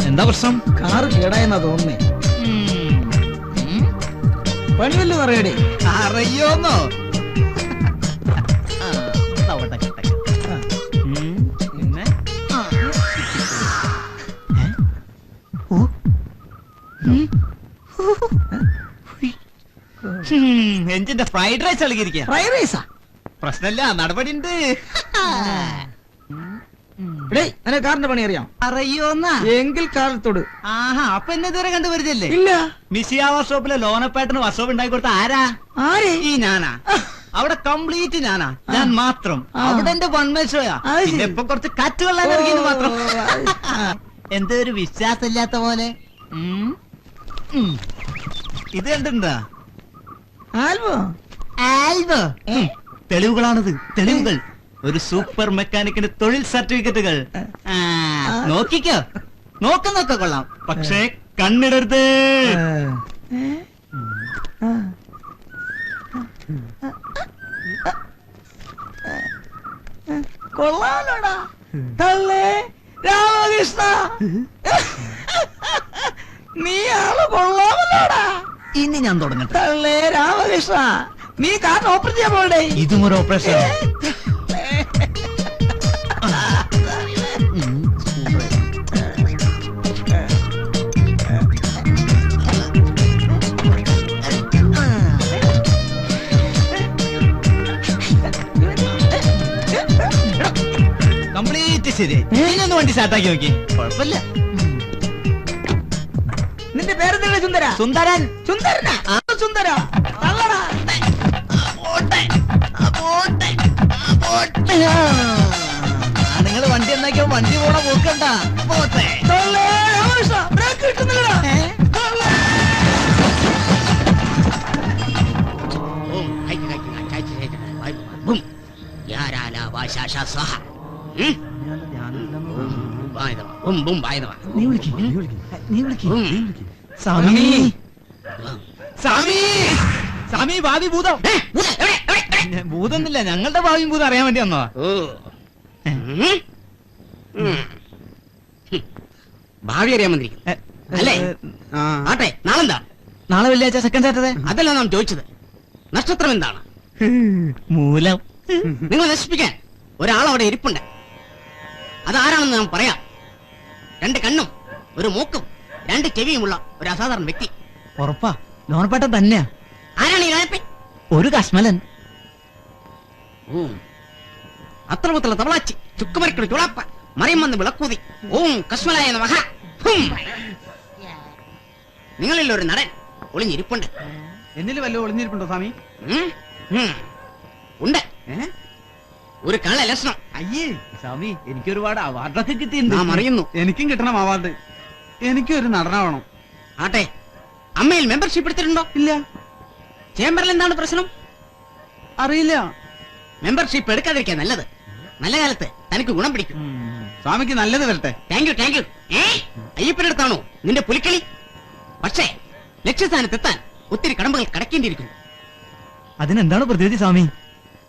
എന്താ പ്രശ്നം? കാറ് കേടായെന്നാ തോന്നുന്നേ. പണിവല്ലോ അറിയടേ. അറിയോന്നോ? എഞ്ചിന്റെ ഫ്രൈഡ് റൈസ് ഇളകിയിരിക്കുക. ഫ്രൈഡ് റൈസാ? പ്രശ്നമില്ല, നടപടി ഉണ്ട്. കാറിന്റെ പണി അറിയാം? അറിയോന്നാ? എങ്കിൽ കാലത്തോട്. ആഹാ, അപ്പൊ എന്നെ ഇതുവരെ കണ്ടുപരിച്ചല്ലേ? ഇല്ല. മിസിയ വർക്ക്ഷോപ്പിലെ ലോനപ്പേട്ടന് വർക്ക്ഷോപ്പ് ഉണ്ടാക്കി കൊടുത്ത ആരാ? ഈ ഞാനാ. അവിടെ കംപ്ലീറ്റ് ഞാനാ, ഞാൻ മാത്രം. അവിടെ എന്റെ വൺമേശോയാ. പിന്നെ ഇപ്പൊ കുറച്ച് കാറ്റ് കൊള്ളാൻ ഇറങ്ങിയെന്ന് മാത്രം. എന്തോ ഒരു വിശ്വാസമില്ലാത്ത പോലെ. ഇത് കണ്ടിട്ടുണ്ടാ? ആൽബോ തെളിവുകളാണിത്, തെളിവുകൾ. ഒരു സൂപ്പർ മെക്കാനിക്കിന്റെ തൊഴിൽ സർട്ടിഫിക്കറ്റുകൾ. നോക്കിക്കോ, നോക്കുന്നൊക്കെ കൊള്ളാം, പക്ഷേ കണ്ണിടരുത്. കൊള്ളാലോടാ തള്ളേ രാമകൃഷ്ണ. നീ ആള് കൊള്ളാമല്ലോടാ. ഇനി ഞാൻ തുടങ്ങട്ടെ. തള്ളേ രാമകൃഷ്ണ, നീ കാർ ഓപ്പറേറ്റ് ചെയ്യാൻ പോകണ്ടേ? ഇതും ഒരു ഓപ്പറേഷൻ. ശരിയായി. ഇനി ഒന്ന് വണ്ടി സ്റ്റാർട്ടാക്കി നോക്കി. കുഴപ്പമില്ല. നിന്റെ പേരെന്താണ്? സുന്ദര? സുന്ദരൻ. സുന്ദരനാ? സുന്ദര തള്ളടാ. നിങ്ങൾ വണ്ടി എന്നാക്കിയോ വണ്ടി പോണ പോക്കണ്ട. പോട്ടെ. ബ്രേക്ക് കിട്ടുന്നില്ലടാ. സ്വാമി സ്വാമി സ്വാമി ഭാവി ഭൂതം. ഭൂതൊന്നുമില്ല, ഞങ്ങളുടെ ഭാവിയും ഭൂതം അറിയാൻ വേണ്ടി വന്നോ. ഭാവി അറിയാൻ വന്നിരിക്കുന്നു അല്ലേ? ആട്ടെ, നാളെന്താ? നാളെ വെള്ളിയാഴ്ച സെക്കൻഡ് സാറ്റർഡേ. അതല്ല നാം ചോദിച്ചത്. നക്ഷത്രം എന്താണ്? മൂലം. നിങ്ങൾ നശിപ്പിക്കാൻ ഒരാൾ അവിടെ ഇരിപ്പുണ്ട്. അതാരാണെന്ന് നാം പറയാം. 2 കണ്ണും 1 മൂക്കും 2 ചെവിയുമുള്ള ഒരു അസാധാരണ വ്യക്തി. ഉറപ്പാ? ലോനപ്പേട്ടൻ തന്നെയാ. ആരാണ് ഈ ലോനപ്പൻ? ഒരു കശ്മലൻ. അത്രമുത്തുള്ള തവളാച്ചി ചുക്കുമരക്കുള്ള ചുളാപ്പ മറിയം വന്ന് വിളക്കൂതി. ഓം കശ്മലായ നമഃ. നിങ്ങളിൽ ഒരു നടൻ ഒളിഞ്ഞിരിപ്പുണ്ട്. എന്നിൽ വല്ല ഒളിഞ്ഞിരിപ്പുണ്ടോ സ്വാമി? ഉണ്ട്. ഒരു കള്ള ലക്ഷണം. അയ്യേ സ്വാമി, എനിക്ക് ഒരുപാട് അവാർഡൊക്കെ കിട്ടിയിട്ടുണ്ട്. നാം അറിയുന്നു. എനിക്കും കിട്ടണം അവാർഡ്. എനിക്കൊരു നടനാവണം. ആട്ടെ, അമ്മയിൽ മെമ്പർഷിപ്പ് എടുത്തിട്ടുണ്ടോ? ഇല്ല. ചേംബറിൽ എന്താണ് പ്രശ്നം? അറിയില്ല. മെമ്പർഷിപ്പ് എടുക്കാതിരിക്കാൻ നല്ലത്. നല്ല കാലത്ത് തനിക്ക് ഗുണം പിടിക്കും. സ്വാമിക്ക് നല്ലത് വരട്ടെ. Thank you, thank you. അയ്യപ്പനടുത്താണോ നിന്റെ പുലിക്കളി? പക്ഷേ ലക്ഷ്യസ്ഥാനത്തെത്താൻ ഒത്തിരി കടമ്പകൾ കടക്കേണ്ടിയിരിക്കുന്നു. അതിനെന്താണ് പ്രതിവിധി സ്വാമി?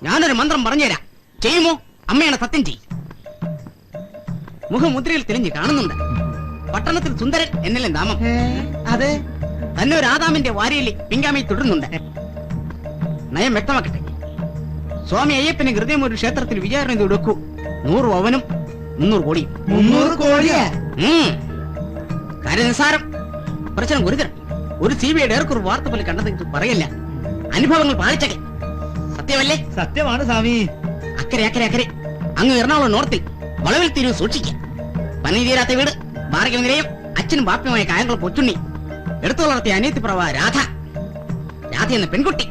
ഞാനൊരു മന്ത്രം പറഞ്ഞുതരാം. ചെയ്യുമോ? അമ്മയാണ് സത്യം ചെയ്യും. മുഖമുദ്രയിൽ തെളിഞ്ഞ് കാണുന്നുണ്ട്. പട്ടണത്തിൽ സുന്ദരൻ എന്നല്ലേ നാമം. അതെ. തന്നെ ഒരു ആദാമിന്റെ വാരിയിൽ പിങ്കാമി തുടരുന്നുണ്ട്. നയം വ്യക്തമാക്കട്ടെ. സ്വാമി അയ്യപ്പന് ഹൃദയം ഒരു ക്ഷേത്രത്തിൽ വിചാരണ കൊടുക്കൂ. 100 പവനും 300 കോടിയും. 300 കോടിയാ? കാര്യം നിസ്സാരം, പ്രശ്നം ഗുരുതരം. ഒരു CBI ഡയറക്ടർ വാർത്ത പോലെ കണ്ടത് പറയല്ല. അനുഭവങ്ങൾ പാലിച്ചകെ. സത്യമല്ലേ? സത്യമാണ് സ്വാമി. അക്കരെ അക്കരെ അക്കരെ അങ്ങ് എറണാകുളം നോർത്തിൽ വളവിൽ തിരിവ് സൂക്ഷിക്കുക. പനി തീരാത്ത വീട്, ബാർഗൽ നിലയം, അച്ഛനും ബാപ്യമായ കായംകുളം കൊച്ചുണ്ണി, എടുത്തു വളർത്തിയ അനിയത്തിപ്രഭ രാധ. രാധ എന്ന പെൺകുട്ടി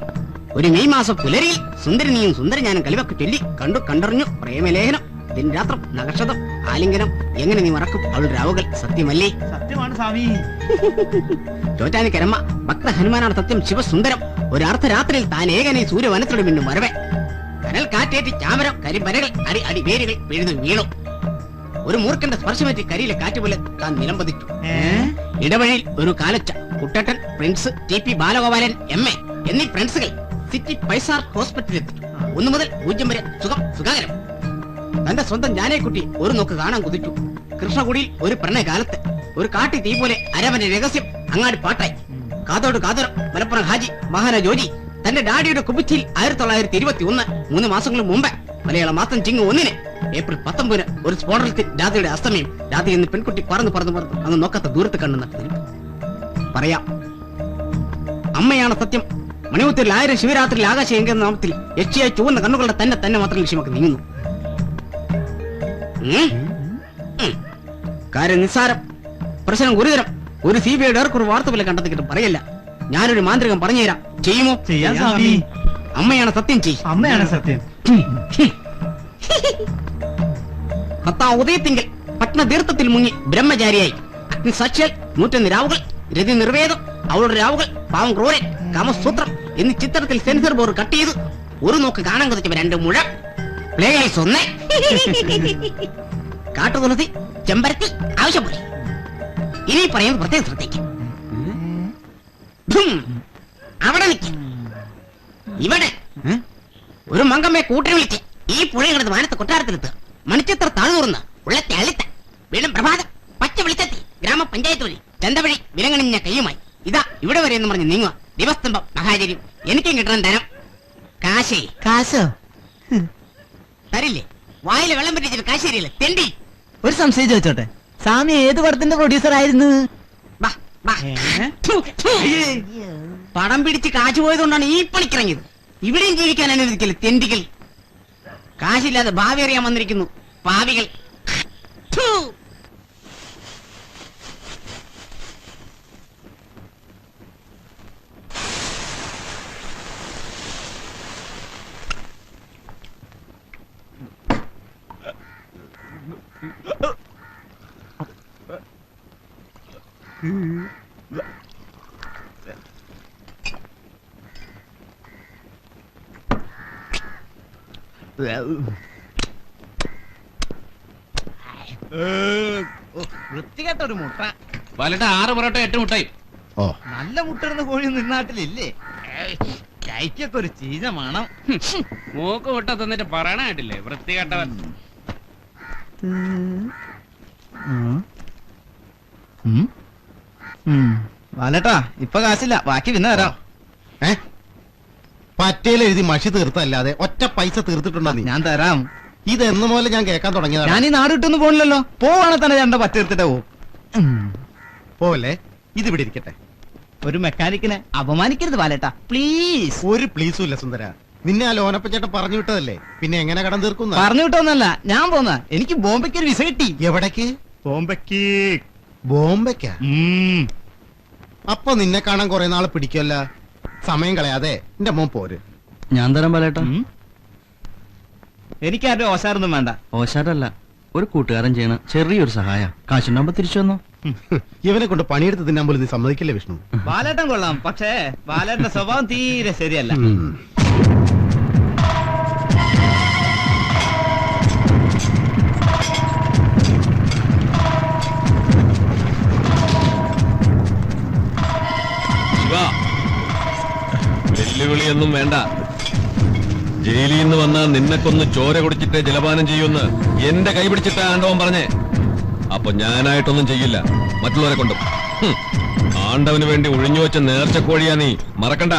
ഒരു മെയ് മാസം പുലരിയിൽ സുന്ദരനിയും സുന്ദരഞാനും കളിവക്ക് ചൊല്ലി കണ്ടു കണ്ടറിഞ്ഞു. പ്രേമലേഖനം, ദിനരാത്രം, നക്ഷത്രം, ആലിംഗനം. എങ്ങനെ നീ മറക്കും അവളുടെ രാവുകൾ? സത്യമല്ലേ? സത്യമാണ് സ്വാമി. ചോറ്റാനിക്കരമ്മ ഭക്ത ഹനുമാനാണ് സത്യം. ശിവസുന്ദരം ഒരു അർദ്ധരാത്രിയിൽ താൻ ഏകനെ സൂര്യവനത്തോട് മിന്നും വരവേ. കനൽ കാറ്റേറ്റി ചാമരം കരിമ്പരകൾ അടി അടി വേരുകൾ പിഴുതു വീണു. ഒരു മൂർഖന്റെ സ്പർശമേറ്റി കരിയിലെ കാറ്റ് പോലെ താൻ നിലംപതിച്ചു. ഇടവഴിയിൽ ഒരു കാലച്ച, കുട്ടേട്ടൻ, പ്രിൻസ്, TP ബാലഗോപാലൻ MA എന്നീ ഫ്രണ്ട്സുകൾ സിറ്റി പൈസാർ ഹോസ്പിറ്റലിൽ എത്തിച്ചു. 1 മുതൽ 0 വരെ സുഖം സുഖാകരം. തന്റെ സ്വന്തം ജാനേക്കുട്ടി ഒരു നോക്ക് കാണാൻ കുതിച്ചു. കൃഷ്ണകുടിയിൽ ഒരു പ്രണയകാലത്ത് ഒരു കാട്ടി തീ പോലെ അരവന്റെ രഹസ്യം അങ്ങാടി പാട്ടായി. കാതോട് കാതോരം മലപ്പുറം ഹാജി മഹാന ജോജി തന്റെ ഡാഡിയുടെ കുബിച്ചിയിൽ 1921 3 മാസങ്ങൾക്ക് മുമ്പ് മലയാള മാസം ചിങ്ങ് 1 ഏപ്രിൽ 19 ഒരു സ്ഫോടനത്തിൽ രാധയുടെ അസ്തമയം. രാധ എന്ന് പെൺകുട്ടി പറന്ന് പറന്ന് പറന്ന് അങ്ങ് നോക്കാത്ത ദൂരത്ത് കണ്ണു നട്ടു. പറയാം, അമ്മയാണ് സത്യം. മണിമുത്തിൽ 1000 ശിവരാത്രിയിൽ ആകാശം എന്ന നാമത്തിൽ യക്ഷിയായി ചുവന്ന കണ്ണുകളുടെ തന്നെ മാത്രം ലക്ഷ്യമാക്കി നീങ്ങുന്നു. കാര്യം നിസ്സാരം, പ്രശ്നം ഗുരുതരം. ഒരു CBI ഡയറക്ടർ വാർത്ത പോലെ കണ്ടെത്തിക്കിട്ട് പറയല്ല. ഞാനൊരു മാന്ത്രികം പറഞ്ഞുതരാം. ചെയ്യുമോ? ചെയ്യാം സ്വാമി. അമ്മയാണ് സത്യം ചെയ്യും. അമ്മയാണ് സത്യം. 10 ഉദയത്തിങ്കൽ പത്മതീർത്ഥത്തിൽ മുങ്ങി ബ്രഹ്മചാരിയായി അഗ്നിസാക്ഷിയാൽ 101 രാവുകൾ, രതി നിർവേദം, അവളുടെ രാവുകൾ, പാവം ക്രൂരൻ, കാമസൂത്രം എന്നീ ചിത്രത്തിൽ സെൻസർ ബോർഡ് കട്ട് ചെയ്ത് ഒരു നോക്ക് കാണാൻ കൊതിച്ചവ 2 മുഴ, പ്ലേയേഴ്സ് 1, കാട്ടുതുളസി, ചെമ്പരത്തി, ആവശ്യം പോലെ. ഇനി പറയുന്നത് പ്രത്യേകം ശ്രദ്ധിക്കും. അവിടെ നിൽക്കും. ഇവിടെ ഒരു മങ്കമ്മയെ കൂട്ടിനെ വിളിച്ച് ഈ പുഴയുടെ വാനത്ത് കൊട്ടാരത്തിലെത്തുക. മണിച്ചിത്ര താഴ്ന്നുറന്ന് ഉള്ളത്തെ അളിത്ത വീണ്ടും പ്രഭാതം പച്ച വിളിച്ചെത്തി ഗ്രാമപഞ്ചായത്ത് വഴി ചന്തവഴി വിലങ്ങണിഞ്ഞ കൈയുമായി ഇതാ ഇവിടെ വരെ എന്ന് പറഞ്ഞ് നീങ്ങുക. ദിവസ്തംഭം മഹാചര്യം. എനിക്കും കിട്ടണം ധനം. കാശോ തരില്ലേ? വായില് വെള്ളം പറ്റിച്ചിട്ട് കാശ് തരില്ലേ തെണ്ടി? ഒരു സംശയം ചോദിച്ചോട്ടെ, സ്വാമി ഏത് പടത്തിന്റെ പ്രൊഡ്യൂസർ ആയിരുന്നു? പടം പിടിച്ച് കാശ് പോയതുകൊണ്ടാണ് ഈ പണിക്കിറങ്ങിയത്. ഇവിടെയും ജീവിക്കാൻ അനുവദിക്കല് തെണ്ടികൾ. കാശില്ലാതെ ഭാവി അറിയാൻ വന്നിരിക്കുന്നു പാവികൾ. വൃത്തികെട്ട ഒരു മുട്ട. വലട്ട് 6 പൊറോട്ട 8 മുട്ടയും. ഓ, നല്ല മുട്ടിടുന്ന കോഴിയൊന്നും ഇന്നാട്ടിലില്ലേ? കൈക്കൊക്കെ ഒരു ചീഞ്ഞ മണം. മൂക്ക് മുട്ട തന്നിട്ട് പറയണായിട്ടില്ലേ വൃത്തികെട്ടവൻ. വാലേട്ടാ ഇപ്പൊ കാശില്ല, ബാക്കി പിന്നെ തരാം. പറ്റേൽ എഴുതി മഷി തീർത്തല്ലാതെ ഒറ്റ പൈസ തീർത്തിട്ടുണ്ടോ നീ? ഞാൻ തരാം. ഇത് എന്ന് മുതൽ ഞാൻ കേൾക്കാൻ തുടങ്ങിയതാണ്. ഞാൻ ഈ നാട് വിട്ടൊന്നും പോണില്ലല്ലോ. പോവാണെ തന്നെ രണ്ട പറ്റ തീർത്തിട്ടേ പോവും. പോവല്ലേ, ഇത് ഇവിടെ ഇരിക്കട്ടെ. ഒരു മെക്കാനിക്കിനെ അപമാനിക്കരുത് വാലേട്ടാ, പ്ലീസ്. ഒരു പ്ലീസും ഇല്ല സുന്ദര. നിന്നെ ആ ലോനപ്പച്ചേട്ടൻ പറഞ്ഞു വിട്ടതല്ലേ, പിന്നെ എങ്ങനെ കടം തീർക്കുന്ന? പറഞ്ഞു വിട്ടോന്നല്ല, ഞാൻ പോന്ന. എനിക്ക് ബോംബെക്ക് ഒരു വിസ കിട്ടി. എവിടേക്ക്? ബോംബെക്ക്. ബോംബെക്കാ? അപ്പൊ നിന്നെ കാണാൻ കുറെ നാള് പിടിക്കുമല്ല. സമയം കളയാതെ എന്റെ മോൻ പോര്. ഞാൻ തരാൻ പാലേട്ടാ. എനിക്കാരുടെ ഓശാരൊന്നും വേണ്ട. ഓശാരല്ല, ഒരു കൂട്ടുകാരൻ ചെയ്യണ ചെറിയൊരു സഹായം. കാശുണ്ടാകുമ്പോ തിരിച്ചു വന്നോ. ഇവനെ കൊണ്ട് പണിയെടുത്ത് തിന്നാൻ പോലും നീ സമ്മതിക്കില്ലേ വിഷ്ണു? ബാലേട്ടൻ കൊള്ളാം, പക്ഷേ ബാലേട്ടന്റെ സ്വഭാവം തീരെ ശരിയല്ല. വെല്ലുവിളിയൊന്നും വേണ്ട. ജയിലിൽ നിന്ന് വന്ന നിന്നെ കൊന്ന് ചോര കുടിച്ചിട്ട് ജലപാനം ചെയ്യുമെന്ന് എന്റെ കൈ പിടിച്ചിട്ടാ ആണ്ടവൻ പറഞ്ഞേ. അപ്പൊ ഞാനായിട്ടൊന്നും ചെയ്യില്ല, മറ്റുള്ളവരെ കൊണ്ടും. ആണ്ടവന് വേണ്ടി ഒഴിഞ്ഞു വെച്ച നേർച്ചക്കോഴിയാ നീ, മറക്കണ്ട.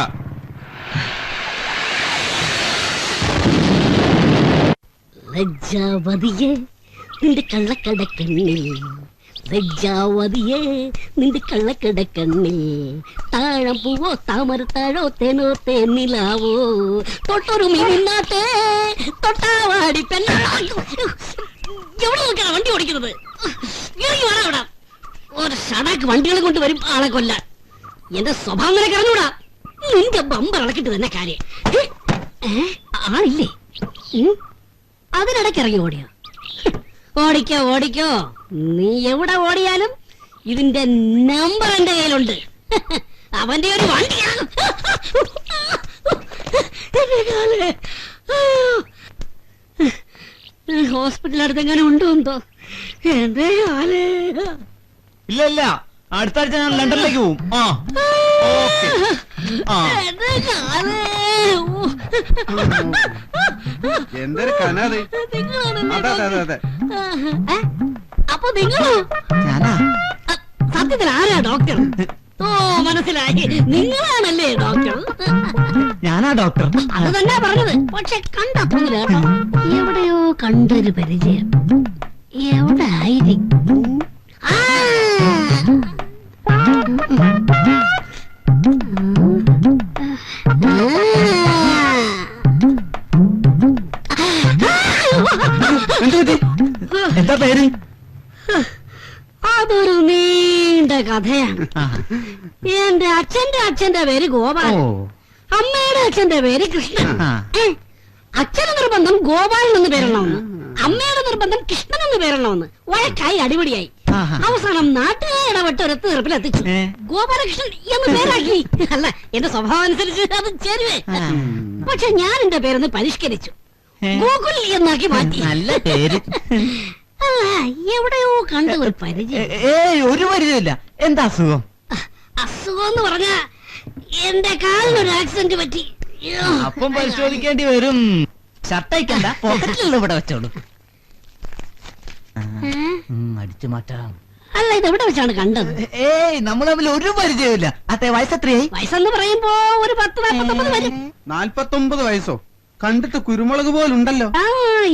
ലജ്ജാവതിയെ നിന്റെ കള്ളക്കടക്കണ്ണിൽ, ലജ്ജാവതിയെ നിന്റെ കള്ളക്കടക്കണ്ണിൽ, താഴം പൂവോ താമരത്താഴോ തേനോ തേനിലാവോ, തൊട്ടൊരു മീനാട്ടെ തൊട്ടാവാടി പെണ്ണ. എവിടെ നോക്കാണ് വണ്ടി ഓടിക്കുന്നത്? ഇറങ്ങി വേണം അവിടെ. ഒരു ഷടാക്ക് വണ്ടികളെ കൊണ്ട് വരും ആളെ കൊല്ലാൻ. എന്റെ സ്വഭാവം നിനക്ക് അറിഞ്ഞൂടാ. നിന്റെ ബമ്പർ ഇളക്കിട്ട് തന്നെ കാര്യം. ആളില്ലേ? അതിനിടയ്ക്ക് ഇറങ്ങി ഓടിയോ? ഓടിക്കോ ഓടിക്കോ, നീ എവിടെ ഓടിയാലും ഇതിന്റെ നമ്പർ എന്റെ കയ്യിലുണ്ട്. അവന്റെ ഒരു വണ്ടിയാണ്. ഹോസ്പിറ്റൽ അടുത്തെങ്ങനെ ഉണ്ടോ എന്തോ എന്റെ കാല്. ഇല്ല ഇല്ല, അടുത്ത ആഴ്ച ഞാൻ ലണ്ടനിലേക്ക് പോവും. എന്റെ കാല്. എന്തൊരു കനാത്. അപ്പൊ നിങ്ങളോ? സത്യത്തിൽ ആരാ ഡോക്ടർ? ഓ മനസ്സിലായി, നിങ്ങളാണല്ലേ ഡോക്ടർ. ഞാനാ ഡോക്ടർ. അത് തന്നെ പറഞ്ഞത്, പക്ഷെ കണ്ടപ്പോന്നില്ല കേട്ടോ. എവിടെയോ കണ്ടൊരു പരിചയം. എവിടെ ആയിരിക്കും? എന്താ പേര്? അതൊരു നീണ്ട കഥയാണ്. എന്റെ അച്ഛന്റെ പേര് ഗോപാലൻ, അമ്മയുടെ അച്ഛന്റെ പേര് കൃഷ്ണൻ. അച്ഛന് നിർബന്ധം ഗോപാലൻ എന്ന് പേരണോന്ന്, അമ്മയുടെ നിർബന്ധം കൃഷ്ണൻ എന്ന് പേരണോന്ന്. വഴക്കായി അടിപൊളിയായി. അവസാനം നാട്ടുകാർ ഇടപെട്ട് ഒരൊത്തു തീർപ്പിലെത്തിച്ചു. ഗോപാലകൃഷ്ണൻ എന്ന് പേരാക്കി. അല്ല, എന്റെ സ്വഭാവം അനുസരിച്ച് അത് ചേരുവേ. പക്ഷെ ഞാൻ എന്റെ പേരൊന്ന് പരിഷ്കരിച്ചു, ഗോകുൽ എന്നാക്കി മാറ്റി. നല്ല പേര്. എവിടെയോ കണ്ട ഒരു പരിചയം. ഒരു പരിചയമില്ല. എന്താ അസുഖം? അസുഖം എന്ന് പറഞ്ഞ എന്റെ കാലിനൊരു ആക്സിഡന്റ് പറ്റി. അപ്പം പരിശോധിക്കേണ്ടി വരും. ഷർട്ടയക്കണ്ട, പോക്കറ്റിലുള്ള ഇവിടെ വെച്ചോളൂ. അടിച്ചു മാറ്റാം. അല്ല, ഇത് എവിടെ വെച്ചാണ് കണ്ടത്? നമ്മൾ തമ്മിൽ ഒരു പരിചയമില്ല. അതെ, വയസ്സെത്രയായി? വയസ്സെന്ന് പറയുമ്പോ ഒരു 10-49 വരും. 49 വയസ്സോ? കണ്ടിട്ട് കുരുമുളക് പോലുണ്ടല്ലോ.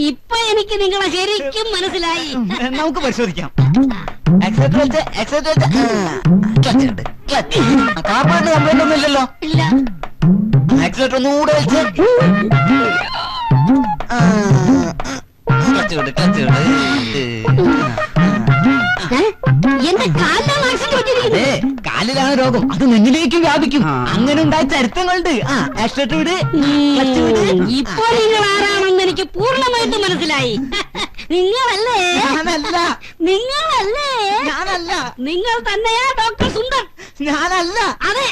ഇപ്പൊ എനിക്ക് നിങ്ങളെ ശരിക്കും മനസ്സിലായി. നമുക്ക് പരിശോധിക്കാം. കാർബോഹൈഡ്രേറ്റ് കംപ്ലൈന്റ് ഒന്നും ഇല്ലല്ലോ? ഇല്ല. ആക്സിലേറ്റർ ഒന്നുകൂടെ വെച്ച് ക്ലച്ച് വിട്. അതെ കാലിലാണ് രോഗം, അത് നെഞ്ഞിലേക്ക് വ്യാപിക്കും. അങ്ങനെ ഉണ്ടായ ചരിത്രങ്ങളുണ്ട്. ഇപ്പൊ നിങ്ങൾ ആരാണെന്ന് എനിക്ക് പൂർണ്ണമായിട്ട് മനസ്സിലായി. നിങ്ങളല്ലേ? നിങ്ങളല്ലേ? ഞാനല്ല. നിങ്ങൾ തന്നെയാ ഡോക്ടർ സുന്ദർ? ഞാനല്ല. അതെ.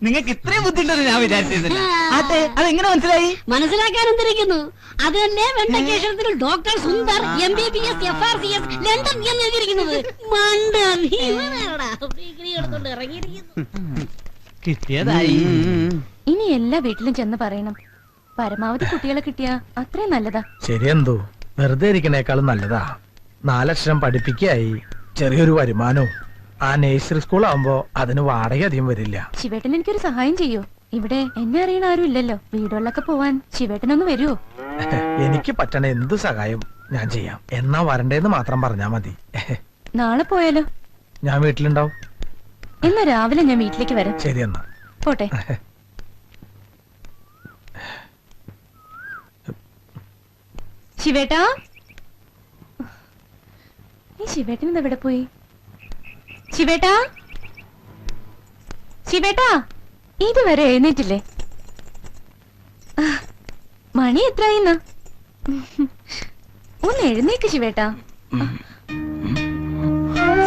നിങ്ങൾക്ക് ഇത്രയും ബുദ്ധിമുണ്ടെന്ന് ഞാൻ വിചാരിച്ചിരുന്നില്ല. അതെ, അതെങ്ങനെ മനസ്സിലായി? മനസ്സിലാക്കാൻ എന്തിരിക്കുന്നു? അത് തന്നെ വെണ്ടക്കേഷണത്തിൽ doctor Sundar MBBS FRCS London എന്ന് എഴുതിയിരിക്കുന്നത്. മണ്ട ഡിഗ്രി എടുത്തോണ്ട് ഇറങ്ങിയിരിക്കുന്നു. കിട്ടിയതായി. ഇനി എല്ലാ വീട്ടിലും ചെന്ന് പറയണം, പരമാവധി കുട്ടികളെ കിട്ടിയാ അത്രയും നല്ലതാ. ശരിയെന്തോ, വെറുതെ ഇരിക്കണേക്കാളും നല്ലതാ. 4 അക്ഷരം പഠിപ്പിക്കായി, ചെറിയൊരു വരുമാനവും. ആ നേഴ്സറി സ്കൂൾ ആവുമ്പോ അതിന് വാടക അധികം വരില്ല. ശിവേട്ടൻ എനിക്കൊരു സഹായം ചെയ്യോ? ഇവിടെ എന്നെ അറിയണ ആരും ഇല്ലല്ലോ. വീടുകളിലൊക്കെ പോവാൻ ശിവേട്ടനൊന്ന് വരുവോ? എനിക്ക് പറ്റണ എന്ത് സഹായം ഞാൻ ചെയ്യാം. എന്നാ വരണ്ടേന്ന് മാത്രം പറഞ്ഞാ മതി. നാളെ പോയാലോ? ഞാൻ വീട്ടിലുണ്ടാവും. എന്നാ രാവിലെ ഞാൻ വീട്ടിലേക്ക് വരാം. ശരി എന്നാ പോട്ടെ. ശിവേട്ടാ, ഈ ശിവേട്ടൻ ഇന്ന് എവിടെ പോയി? ശിവേട്ടാ, ശിവേട്ടാ, ഇതുവരെ എഴുന്നേറ്റില്ലേ? മണി എത്രയായിന്നാ? ഒന്ന് എഴുന്നേക്ക് ശിവേട്ടാ.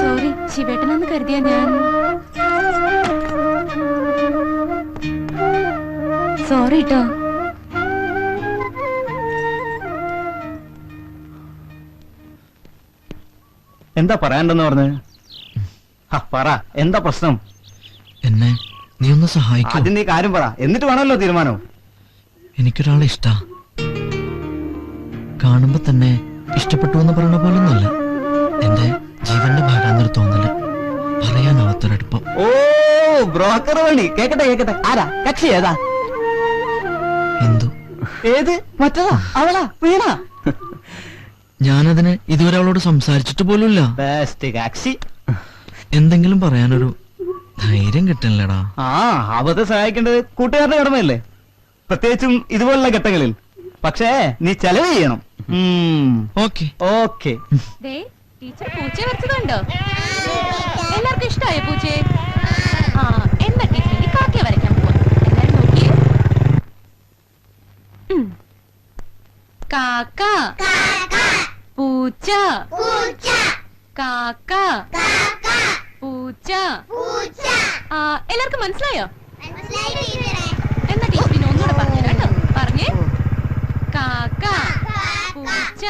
സോറി, ശിവേട്ടനെന്ന് കരുതിയാ ഞാൻ. സോറി ട്ടോ. എന്താ പറയാണ്ടെന്ന് പറഞ്ഞ്? പറ, എന്താ പ്രശ്നം? എന്നെ നീ ഒന്ന് സഹായിക്കൂ. ആദ്യം നീ കാര്യം പറ, എന്നിട്ട് വേണമല്ലോ തീരുമാനം. എനിക്കൊരാളെ ഇഷ്ടാ. കാണുമ്പോ തന്നെ ഇഷ്ടപ്പെട്ടു എന്ന് പറയണ പോലൊന്നല്ല, എന്റെ ജീവന്റെ ഭാഗാന്നൊരു തോന്നല്, പറയാനാവാത്തൊരടുപ്പം. ഓ, ബ്രോക്കർ വണ്ടി. കേക്കട്ടെ കേക്കട്ടെ, ആരാ കക്ഷി? ഏതാ? എന്തു? ഏത്? മറ്റതാ? അവളാ? വീണ? ഞാനതിന് ഇതുവരെ അവളോട് സംസാരിച്ചിട്ട് പോലുമില്ല. ബെസ്റ്റ് കക്ഷി. എന്തെങ്കിലും പറയാനൊരു ധൈര്യം കിട്ടണില്ലടാ. അവത്തെ സഹായിക്കേണ്ടത് കൂട്ടുകാരുടെ കടമയല്ലേ, പ്രത്യേകിച്ചും ഇതുപോലുള്ള ഘട്ടങ്ങളിൽ. പക്ഷേ നീ ചെലവ് ചെയ്യണം. Okay okay. ടീച്ചർ പൂച്ചയെ വരച്ചതുണ്ടോ? എല്ലാവർക്കും ഇഷ്ടമായ പൂച്ചയെ? എന്താ ടീച്ചർ ഇനി കാക്കയെ വരയ്ക്കാൻ പോവാ. എല്ലാരും നോക്കിയേ. കാക്ക, പൂച്ച, കാക്ക, പൂച്ച. എല്ലാവർക്കും മനസ്സിലായോ? എന്നാ ടീച്ചറിന് ഒന്നുകൂടെ പറഞ്ഞുതരാം കേട്ടോ. പറഞ്ഞേ. കാക്ക, പൂച്ച,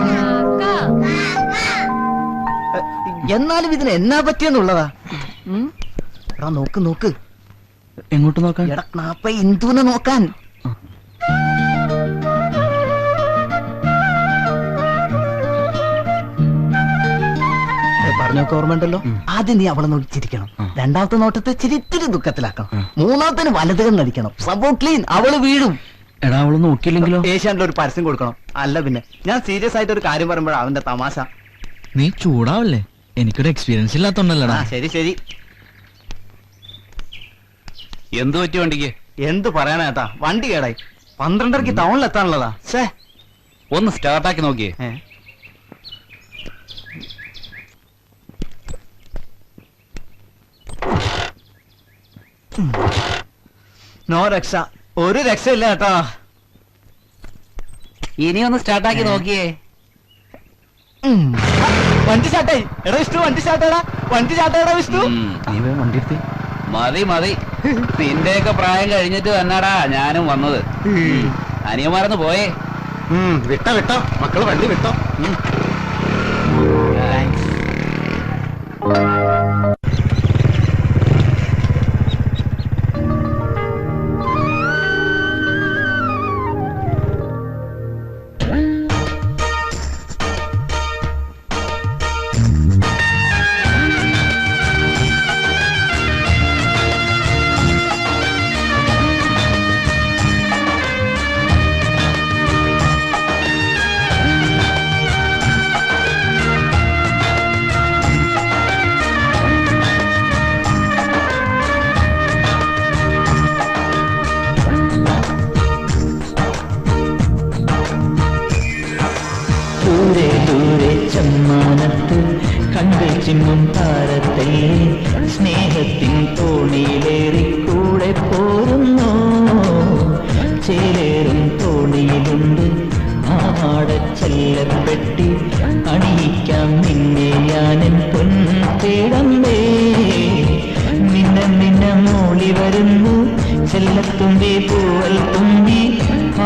കാക്ക. എന്നാലും ഇതിന് എന്നാ പറ്റിയെന്നുള്ളതാ. നോക്ക് നോക്ക്. എങ്ങോട്ട് നോക്കാൻ? എടാ നാപ്പ ഇന്ദുവിനെ നോക്കാൻ. പറഞ്ഞൊക്കെ ഓർമ്മയുണ്ടല്ലോ. ആദ്യം നീ അവളെ നോക്കിച്ചിരിക്കണം, രണ്ടാമത്തെ നോട്ടത്തെ ചിരിത്തിരി ദുഃഖത്തിലാക്കണം, മൂന്നാമത്തിന് വലതുകൾ നടിക്കണം. സംഭവം ക്ലീൻ. അവള് വീഴും. എടാ അവള് നോക്കിയില്ലെങ്കിലോ? ഏഷ്യാനിൽ ഒരു പരസ്യം കൊടുക്കണം. അല്ല പിന്നെ ഞാൻ സീരിയസ് ആയിട്ട് ഒരു കാര്യം പറയുമ്പോഴാ അവന്റെ തമാശ. നീ ചൂടാവല്ലേ, എനിക്കൊരു എക്സ്പീരിയൻസ് ഇല്ലാത്തോണ്ടല്ലടാ. ശരി ശരി. എന്ത് പറ്റി വണ്ടിക്ക്? എന്ത് പറയാനാട്ടാ, വണ്ടി കേടായി. 12:30 ടൗണിൽ എത്താനുള്ളതാ. ഒന്ന് സ്റ്റാർട്ടാക്കി നോക്കിയേ. നോ രക്ഷ, ഒരു രക്ഷയില്ല കേട്ടോ. ഇനി ഒന്ന് സ്റ്റാർട്ടാക്കി നോക്കിയേ. വണ്ടി സ്റ്റാർട്ടായി. എടാ വിഷ്ണു, വണ്ടി സ്റ്റാർട്ടാടാ, വണ്ടി സ്റ്റാർട്ടാടാ വിഷ്ണു. നീ വണ്ടി എടുത്ത്. മതി മതി, നിന്റെയൊക്കെ പ്രായം കഴിഞ്ഞിട്ട് തന്നെടാ ഞാനും വന്നത്. അനിയന്മാരൊന്ന് പോയേ. വിട്ടോ വിട്ടോ, മക്കള് വണ്ടി വിട്ടോ. ചിമ്മും താരത്തെ സ്നേഹത്തിൻ തോണിയിലേറി കൂടെ പോരുന്നു. ചേലേറും തോണിയിലുണ്ട് ആടച്ചെല്ലപ്പെട്ടി അണിയിക്കാം നിന്നെ ഞാനെൻ പൊൻതേടമ്പേ. നിന്നെ മൂളി വരുന്നു ചെല്ലത്തുമ്പി പൂവൽ തുമ്പി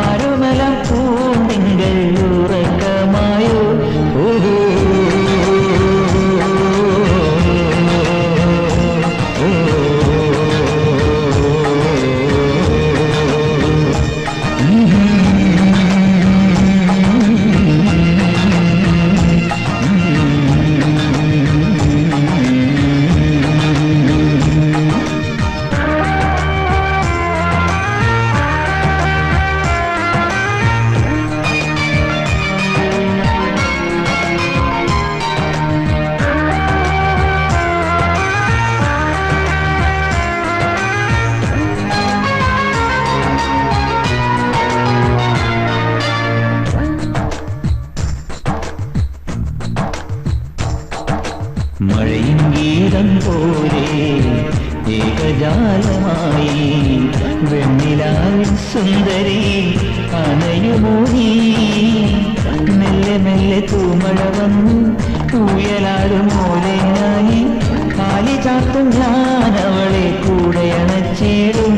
ആരോമല പൂന്തിങ്കൾ ഉറക്കമായോ. ഓഹോ മഴയും ഗീതം പോലെ ഏകജാലമായി വെണ്ണിലാവിൻ സുന്ദരി അനയുമോഹി. മെല്ലെ മെല്ലെ തൂമഴ വന്നു ഊയലാടും ഓലയായി കാലി ചാത്തും ഞാൻ അവളെ കൂടെ അണച്ചിടും.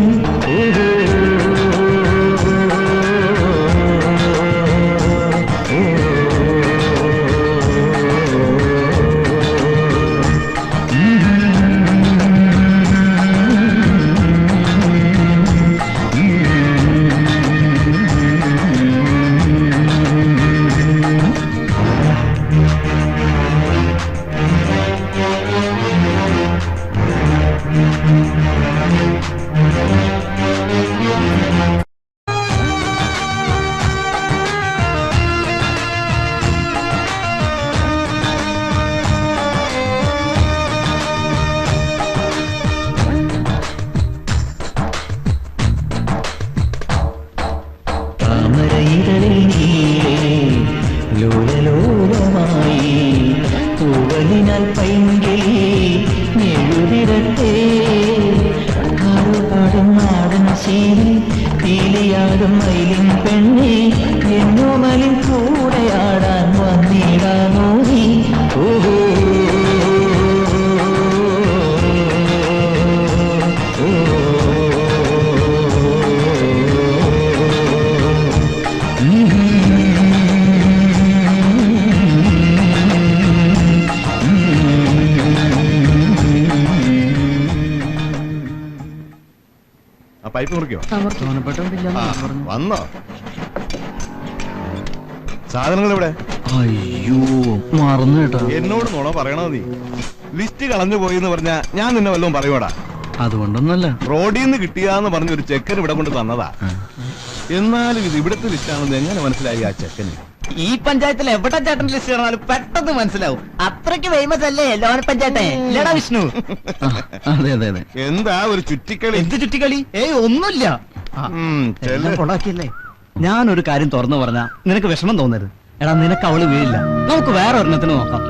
ലോലലോലമായി തൂവലിനാൽ പൈങ്കിളി എഴുതിരട്ടെ. കാടുപാടും നാടൻ ശീലി പീലിയാടും മയിലും പെണ്ണെ എന്നോമലിൻ കൂടെയാടാൻ വന്നിടാമോ നീ. ഓഹോ പൈപ്പ് മുറിക്കോ? വന്നോ? സാധനങ്ങൾ ഇവിടെ? അയ്യോ മറന്നു കേട്ടോ. എന്നോട് നുണ പറയണോ നീ? ലിസ്റ്റ് കളഞ്ഞു പോയി എന്ന് പറഞ്ഞാ ഞാൻ നിന്നെ വല്ലതും പറയുവാടാ? അതുകൊണ്ടൊന്നല്ല, റോഡിൽ നിന്ന് കിട്ടിയാന്ന് പറഞ്ഞ ഒരു ചെക്കൻ ഇവിടെ കൊണ്ട് തന്നതാ. എന്നാലും ഇത് ഇവിടുത്തെ ലിസ്റ്റാണെന്ന് എങ്ങനെ മനസ്സിലായി ആ ചെക്കന്? ഈ പഞ്ചായത്തിൽ എവിടെ ചേട്ടൻ ലിസ്റ്റ് കാണാലും പെട്ടെന്ന് മനസ്സിലാവും. അത്രയ്ക്ക് ഫേമസ് അല്ലേ ലോന പഞ്ചായത്തെ? ഇല്ലടാ വിഷ്ണു? അതെ അതെ അതെ. എന്താ ഒരു ചുറ്റിക്കളി? എന്ത് ചുറ്റിക്കളി? ഒന്നുമില്ല. കൊളാക്കിയല്ലേ. ഞാനൊരു കാര്യം തുറന്നു പറഞ്ഞാ നിനക്ക് വിഷമം തോന്നരുത്. എടാ നിനക്ക് അവള് വീഴില്ല. നമുക്ക് വേറെ ഒരെണ്ണത്തിന് നോക്കാം.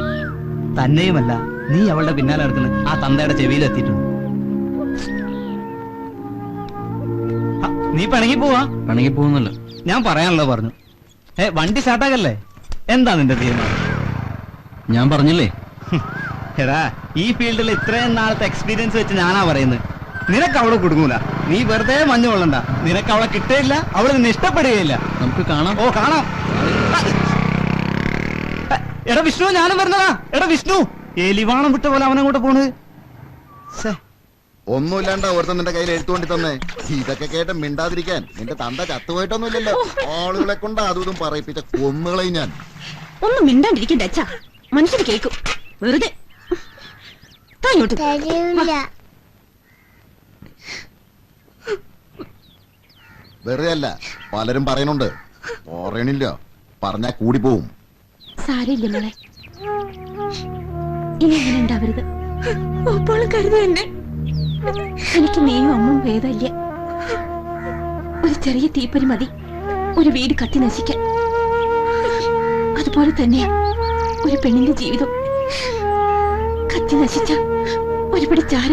തന്നെയുമല്ല, നീ അവളുടെ പിന്നാലെ നടക്കുന്ന ആ തന്തയുടെ ചെവിയിലെത്തിയിട്ടുണ്ട്. നീ പിണങ്ങി പോവാ? പിണങ്ങി പോകുന്നല്ലോ. ഞാൻ പറയാനുള്ളത് പറഞ്ഞു. വണ്ടി സ്റ്റാർട്ടാകല്ലേ? എന്താ നിന്റെ തീരുമാനം? ഞാൻ പറഞ്ഞില്ലേ. എടാ ഈ ഫീൽഡിൽ ഇത്രയും നാളത്തെ എക്സ്പീരിയൻസ് വെച്ച് ഞാനാ പറയുന്നത്. നിനക്ക് അവളെ കൊടുങ്ങൂല. നീ വെറുതെ മഞ്ഞു കൊള്ളണ്ട. നിനക്ക് അവളെ കിട്ടുകയില്ല, അവള് നിന്നെ ഇഷ്ടപ്പെടുകയില്ല. നമുക്ക് കാണാം. ഓ കാണാം. എടാ വിഷ്ണു, ഞാനും വരുന്നതാ. എടാ വിഷ്ണു, എലിവാണം വിട്ട പോലെ അവനങ്ങോട്ട് പോണ്. ഒന്നുമില്ലാണ്ട ഒരുത്തൻ നിന്റെ കയ്യിൽ എഴുത്തുകൊണ്ടി തന്നെ. ഇതൊക്കെ കേട്ട് മിണ്ടാതിരിക്കാൻ നിന്റെ തന്ത ചത്തുപോയിട്ടൊന്നുമില്ലല്ലോ. ആളുകളെ കൊണ്ട് അതും ഇതും പറയിപ്പിച്ച കൊന്നുകളയും ഞാൻ. ഒന്നും മിണ്ടാണ്ടിരിക്കണ്ട അച്ഛാ, മനുഷ്യന് കേൾക്കും. വെറുതെ വെറുതെ അല്ല, പലരും പറയുന്നുണ്ട്. പറയണില്ല, പറഞ്ഞാ കൂടി പോവും. സാരയില്ല മോളെ, ഇനി അങ്ങനെ ഉണ്ടാവരുത്. കരുതന്നെ. എനിക്ക് നീയും അമ്മും ഭേദമില്ല. ഒരു ചെറിയ തീപ്പരി മതി ഒരു വീട് കത്തി നശിക്കാൻ. അതുപോലെ തന്നെയാ ഒരു പെണ്ണിന്റെ ജീവിതം. കത്തി നശിച്ച ഒരുപിടി ചാര.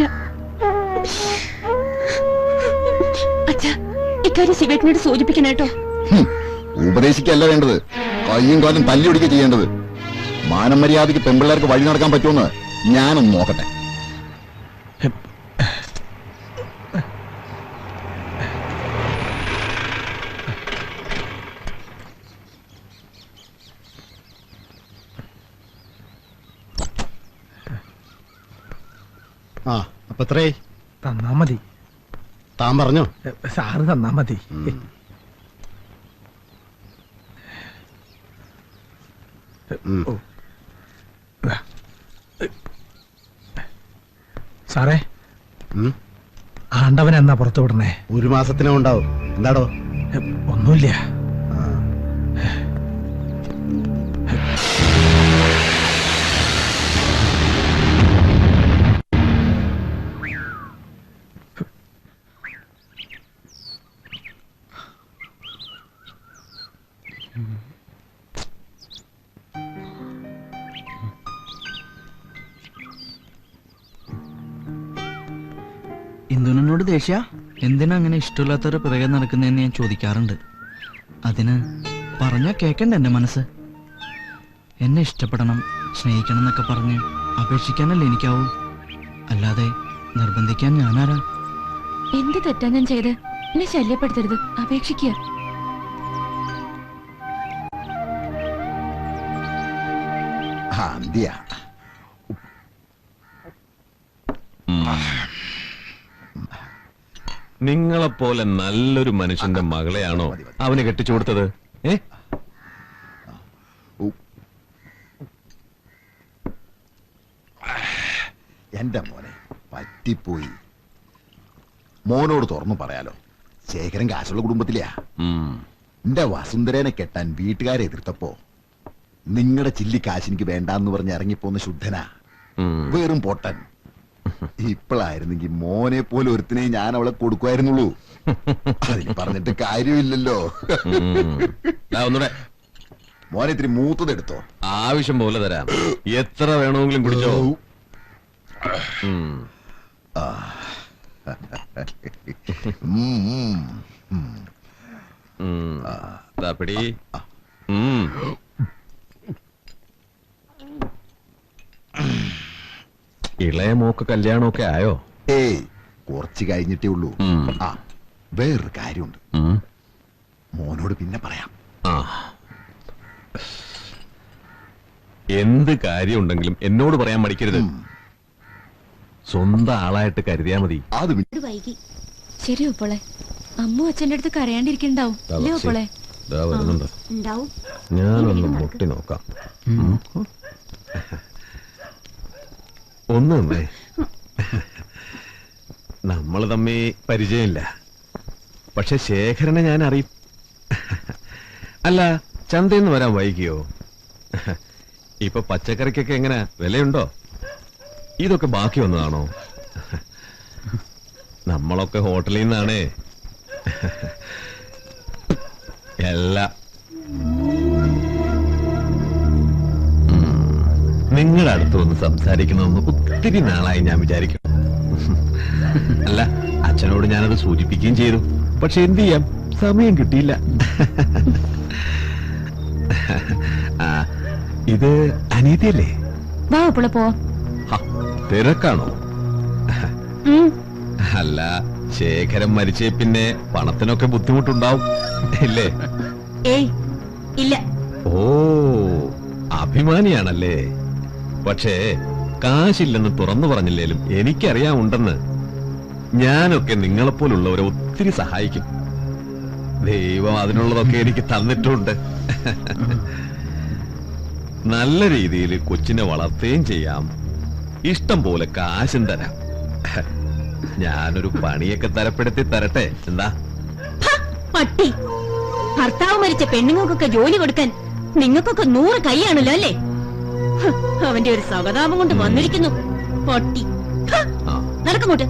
അച്ഛാ, ഇക്കാര്യം ശിവേട്ടനോട് സൂചിപ്പിക്കണേട്ടോ. ഉപദേശിക്കല്ല വേണ്ടത്, കയ്യും കാലും തല്ലി ഒടിക്കുക ചെയ്യേണ്ടത്. മാനം മര്യാദയ്ക്ക് പെൺപിള്ളേർക്ക് വഴി നടക്കാൻ പറ്റുമെന്ന് ഞാനൊന്ന് നോക്കട്ടെ. ആ അപ്പൊ എത്രേ തന്നാ മതി. താൻ പറഞ്ഞോ? സാറ് തന്നാ മതി. സാറേ, ആണ്ടവൻ എന്നാ പുറത്തു വിടണേ? 1 മാസത്തിനേ ഉണ്ടാവും. എന്താടോ? ഒന്നുമില്ല. ഇന്ദുനോട് ദേഷ്യ? എന്തിനാ അങ്ങനെ ഇഷ്ടമില്ലാത്തവരെ പിറകെ നടക്കുന്നതെന്ന് ഞാൻ ചോദിക്കാറുണ്ട്. അതിന് പറഞ്ഞാ കേക്കണ്ട എന്റെ മനസ്സ്. എന്നെ ഇഷ്ടപ്പെടണം, സ്നേഹിക്കണം എന്നൊക്കെ പറഞ്ഞ് അപേക്ഷിക്കാനല്ലേ എനിക്കാവൂ. അല്ലാതെ നിർബന്ധിക്കാൻ ഞാനാരാ? എന്ത് തെറ്റാ ഞാൻ ചെയ്ത്? എന്നെ ശല്യപ്പെടുത്തരുത്, അപേക്ഷിക്കുക. നിങ്ങളെപ്പോലെ നല്ലൊരു മനുഷ്യന്റെ മകളെയാണോ അവന് കെട്ടിച്ചു കൊടുത്തത്? എന്റെ മോനെ പറ്റിപ്പോയി. മോനോട് തുറന്നു പറയാലോ, ശേഖരൻ കാശുള്ള കുടുംബത്തിലെയാ. എന്റെ വസുന്ധരേനെ കെട്ടാൻ വീട്ടുകാരെ എതിർത്തപ്പോ നിങ്ങളുടെ ചില്ലി കാശ് എനിക്ക് വേണ്ടാന്ന് പറഞ്ഞ് ഇറങ്ങിപ്പോന്ന ശുദ്ധനാ, വെറും പൊട്ടൻ. ഇപ്പോഴായിരുന്നെങ്കിൽ മോനെ പോലെ ഒരുത്തിനെ ഞാൻ അവളെ കൊടുക്കുമായിരുന്നുള്ളൂ. അതിന് പറഞ്ഞിട്ട് കാര്യമില്ലല്ലോ. മോനെ ഇത്തിരി മൂത്തതെടുത്തോ? ആവശ്യം പോലെ തരാം, എത്ര വേണമെങ്കിലും കുടിച്ചോ. പിടി. ഇളയ മോക്ക് കല്യാണമൊക്കെ ആയോ? ഏയ്, കുറച്ച് കഴിഞ്ഞിട്ടേ ഉള്ളൂ. ആ, വേറൊരു കാര്യമുണ്ട്, മോനോട് പിന്നെ പറയാം. എന്ത് കാര്യമുണ്ടെങ്കിലും എന്നോട് പറയാൻ മടിക്കരുത്. സ്വന്തം ആളായിട്ട് കരുതിയാ മതി. അത് ശരി ഒപ്പോളെ, അമ്മു അച്ഛന്റെ അടുത്ത് കരയാണ്ടിരിക്കണ്ടാവും അല്ലേ ഒപ്പോളെ? വരുന്നുണ്ട്, ഞാനൊന്ന് മുട്ടി നോക്കാം. ഒന്നേ, നമ്മൾ തമ്മി പരിചയമില്ല, പക്ഷെ ശേഖരനെ ഞാൻ അറിയും. അല്ല, ചന്തയിൽ വരാൻ വൈകിയോ? ഇപ്പൊ പച്ചക്കറിക്കൊക്കെ എങ്ങനെ വിലയുണ്ടോ? ഇതൊക്കെ ബാക്കി വന്നതാണോ? നമ്മളൊക്കെ ഹോട്ടലിൽ നിന്നാണേ എല്ലാം. നിങ്ങളുടെ അടുത്ത് വന്ന് സംസാരിക്കണമെന്ന് ഒത്തിരി നാളായി ഞാൻ വിചാരിക്കും. അല്ല, അച്ഛനോട് ഞാനത് സൂചിപ്പിക്കുകയും ചെയ്തു, പക്ഷെ എന്ത് ചെയ്യാം, സമയം കിട്ടിയില്ല. ഇത് അനീതിയല്ലേ? തിരക്കാണോ? അല്ല, ശേഖരം മരിച്ചേ പിന്നെ പണത്തിനൊക്കെ ബുദ്ധിമുട്ടുണ്ടാവും ഇല്ലേ? ഏയ് ഇല്ല. ഓ, അഭിമാനിയാണല്ലേ. പക്ഷേ കാശില്ലെന്ന് തുറന്നു പറഞ്ഞില്ലേലും എനിക്കറിയാമുണ്ടെന്ന്. ഞാനൊക്കെ നിങ്ങളെപ്പോലുള്ളവരെ ഒത്തിരി സഹായിക്കും. ദൈവം അതിനുള്ളതൊക്കെ എനിക്ക് തന്നിട്ടുണ്ട്. നല്ല രീതിയിൽ കൊച്ചിനെ വളർത്തുകയും ചെയ്യാം, ഇഷ്ടം പോലെ കാശും തരാം. ഞാനൊരു പണിയൊക്കെ തരപ്പെടുത്തി തരട്ടെ? എന്താ? പട്ടി, ഭർത്താവ് മരിച്ച പെണ്ണുങ്ങൾക്കൊക്കെ ജോലി കൊടുക്കാൻ നിങ്ങൾക്കൊക്കെ 100 കൈയാണല്ലോ അല്ലേ? അവന്റെ ഒരു സഹതാപം കൊണ്ട് വന്നിരിക്കുന്നു പട്ടി. നടക്കങ്ങോട്ട്.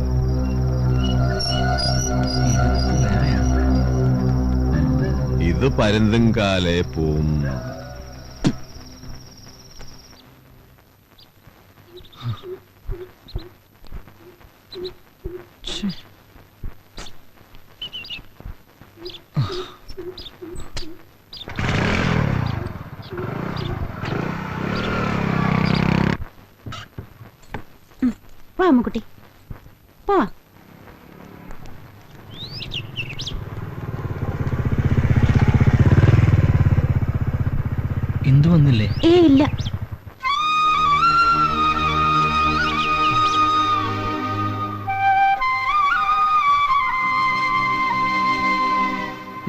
ഇത് പരുന്തും കാലേ പോവും. വാ അമ്മുക്കുട്ടി പോവാ. എന്തു വന്നില്ലേ? ഇല്ല.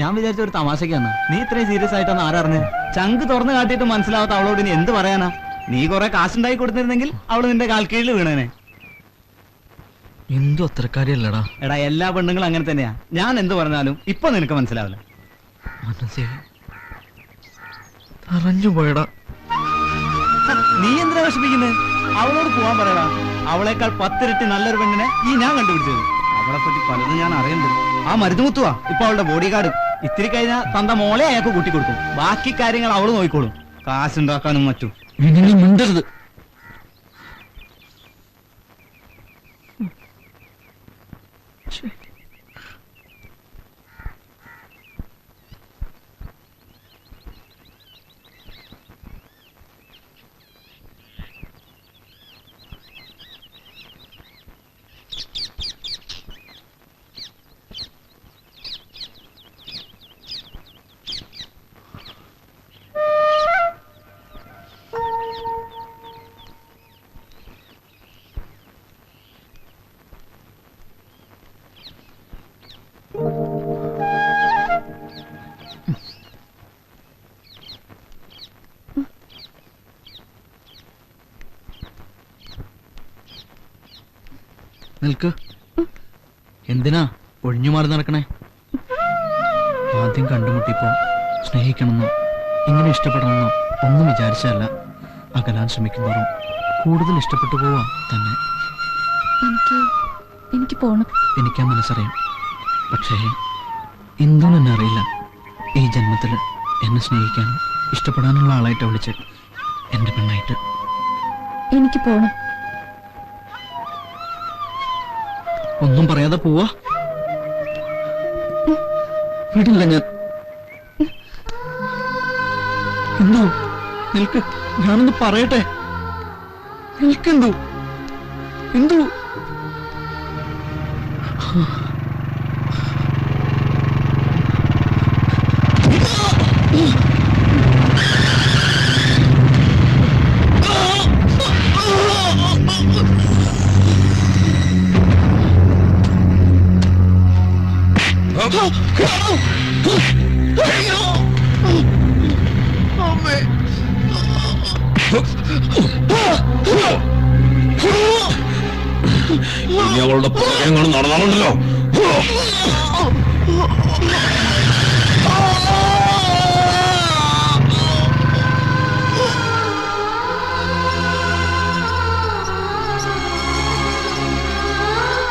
ഞാൻ വിചാരിച്ച ഒരു തമാശക്കാണ്. നീ ഇത്രയും സീരിയസ് ആയിട്ടാണ് ആരറിഞ്ഞ്? ചങ്ക് തുറന്നു കാട്ടിയിട്ട് മനസ്സിലാവാത്ത അവളോട് ഇനി എന്ത് പറയാനാ? നീ കുറെ കാശുണ്ടായി കൊടുത്തിരുന്നെങ്കിൽ അവള് നിന്റെ കാൽക്കീഴിൽ വീണേനെ. എന്തു അത്രക്കാരിയല്ലടാ. എടാ, എല്ലാ പെണ്ണുങ്ങളും അങ്ങനെ തന്നെയാ. ഞാൻ എന്ത് പറഞ്ഞാലും ഇപ്പൊ നിനക്ക് മനസ്സിലാവില്ല. മനസ്സേ പറഞ്ഞു പോയടാ. നീ എന്തിനാ വിഷമിക്കുന്നത്? അവളോട് പോവാൻ പറയടാ. അവളെക്കാൾ 10 ഇരട്ടി നല്ലൊരു പെണ്ണിനെ ഈ ഞാൻ കണ്ടുപിടിച്ചത്. അവളെ പറ്റി പലതും ഞാൻ അറിയുന്നുണ്ട്. ആ മരുന്ന് മുത്തുവാ ഇപ്പൊ അവളുടെ ബോഡി ഗാർഡ്. ഇത്തിരി കഴിഞ്ഞാൽ തന്റെ മോളെ അയാൾക്ക് കൂട്ടിക്കൊടുക്കും. ബാക്കി കാര്യങ്ങൾ അവള് നോക്കിക്കോളും, കാശുണ്ടാക്കാനും മറ്റും. നീ മിണ്ടരുത്. നിൽക്ക്. എന്തിനാ ഒഴിഞ്ഞു മാറി നടക്കണേ? ആദ്യം കണ്ടുമുട്ടിയപ്പോ സ്നേഹിക്കണമെന്നോ ഇങ്ങനെ ഇഷ്ടപ്പെടണമെന്നോ ഒന്നും വിചാരിച്ചല്ല. അകലാൻ ശ്രമിക്കുന്നവരും കൂടുതൽ ഇഷ്ടപ്പെട്ടു പോവാ തന്നെ. എനിക്ക് പോണം. എനിക്കാ മനസ്സറിയാം. പക്ഷേ എന്തും എന്നെ അറിയില്ല. ഈ ജന്മത്തിൽ എന്നെ സ്നേഹിക്കാനും ഇഷ്ടപ്പെടാനുള്ള ആളായിട്ട് വിളിച്ച് എന്റെ പെണ്ണായിട്ട്. എനിക്ക് പോണം. ഒന്നും പറയാതെ പോവാ? വിടില്ല ഞാൻ. എന്തോ നിൽക്ക്, ഞാനൊന്ന് പറയട്ടെ. നിൽക്കെന്തോ എന്തോ ഇനി അവളുടെ പുറകെങ്ങാനും നടന്നാലുണ്ടല്ലോ.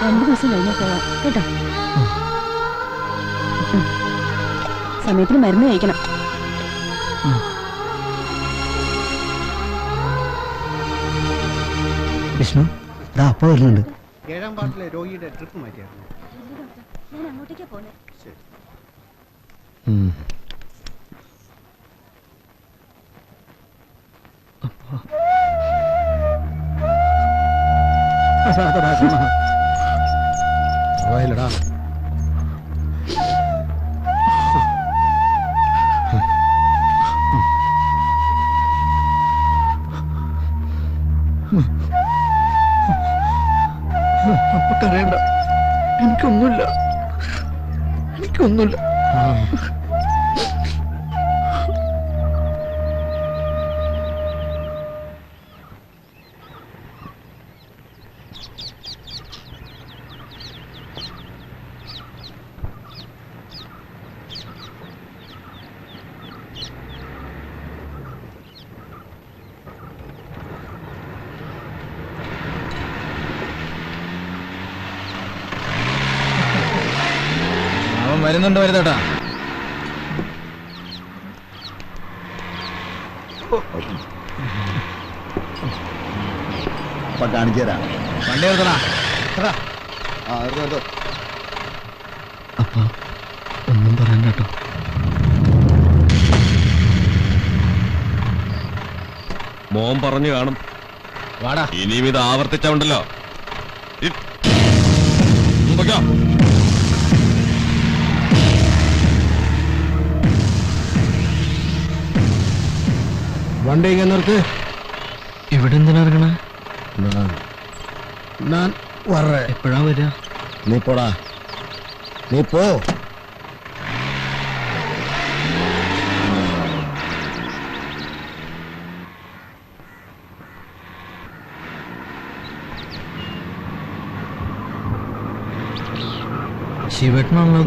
രണ്ടു ദിവസം കഴിഞ്ഞാൽ പോവാം കേട്ടോ. സമയത്തിന് മരുന്ന് കഴിക്കണം. വിഷ്ണു, ഇതാ അപ്പ വരുന്നുണ്ട്. 7ാം വാർഡിലെ രോഗിയുടെ ട്രിപ്പ് മാറ്റിയായിരുന്നു. ഞാൻ അങ്ങോട്ടേക്കാ പോന്നെ. പോയില്ലടാ. അപ്പൊ കരയണ്ട. എനിക്കൊന്നുമില്ല. അവൻ വരുന്നുണ്ട് വരുന്നേട്ടാ. ഇപ്പൊ കാണിച്ചു തരാം. വണ്ടി എടുത്തടാ. അപ്പ ഒന്നും പറയാൻ കേട്ടോ. മോൻ പറഞ്ഞു കാണും. വാടാ. ഇനിയും ഇത് ആവർത്തിച്ചുണ്ടല്ലോ. വണ്ടി ഇങ്ങനെ നിർത്ത്. ഇവിടെ എന്തിനാ ഇറങ്ങണേ? ഞാൻ വരേ. എപ്പോഴാ വരിക? നീ പോടാ, നീ പോ. ശിവേട്ടനാണല്ലോ.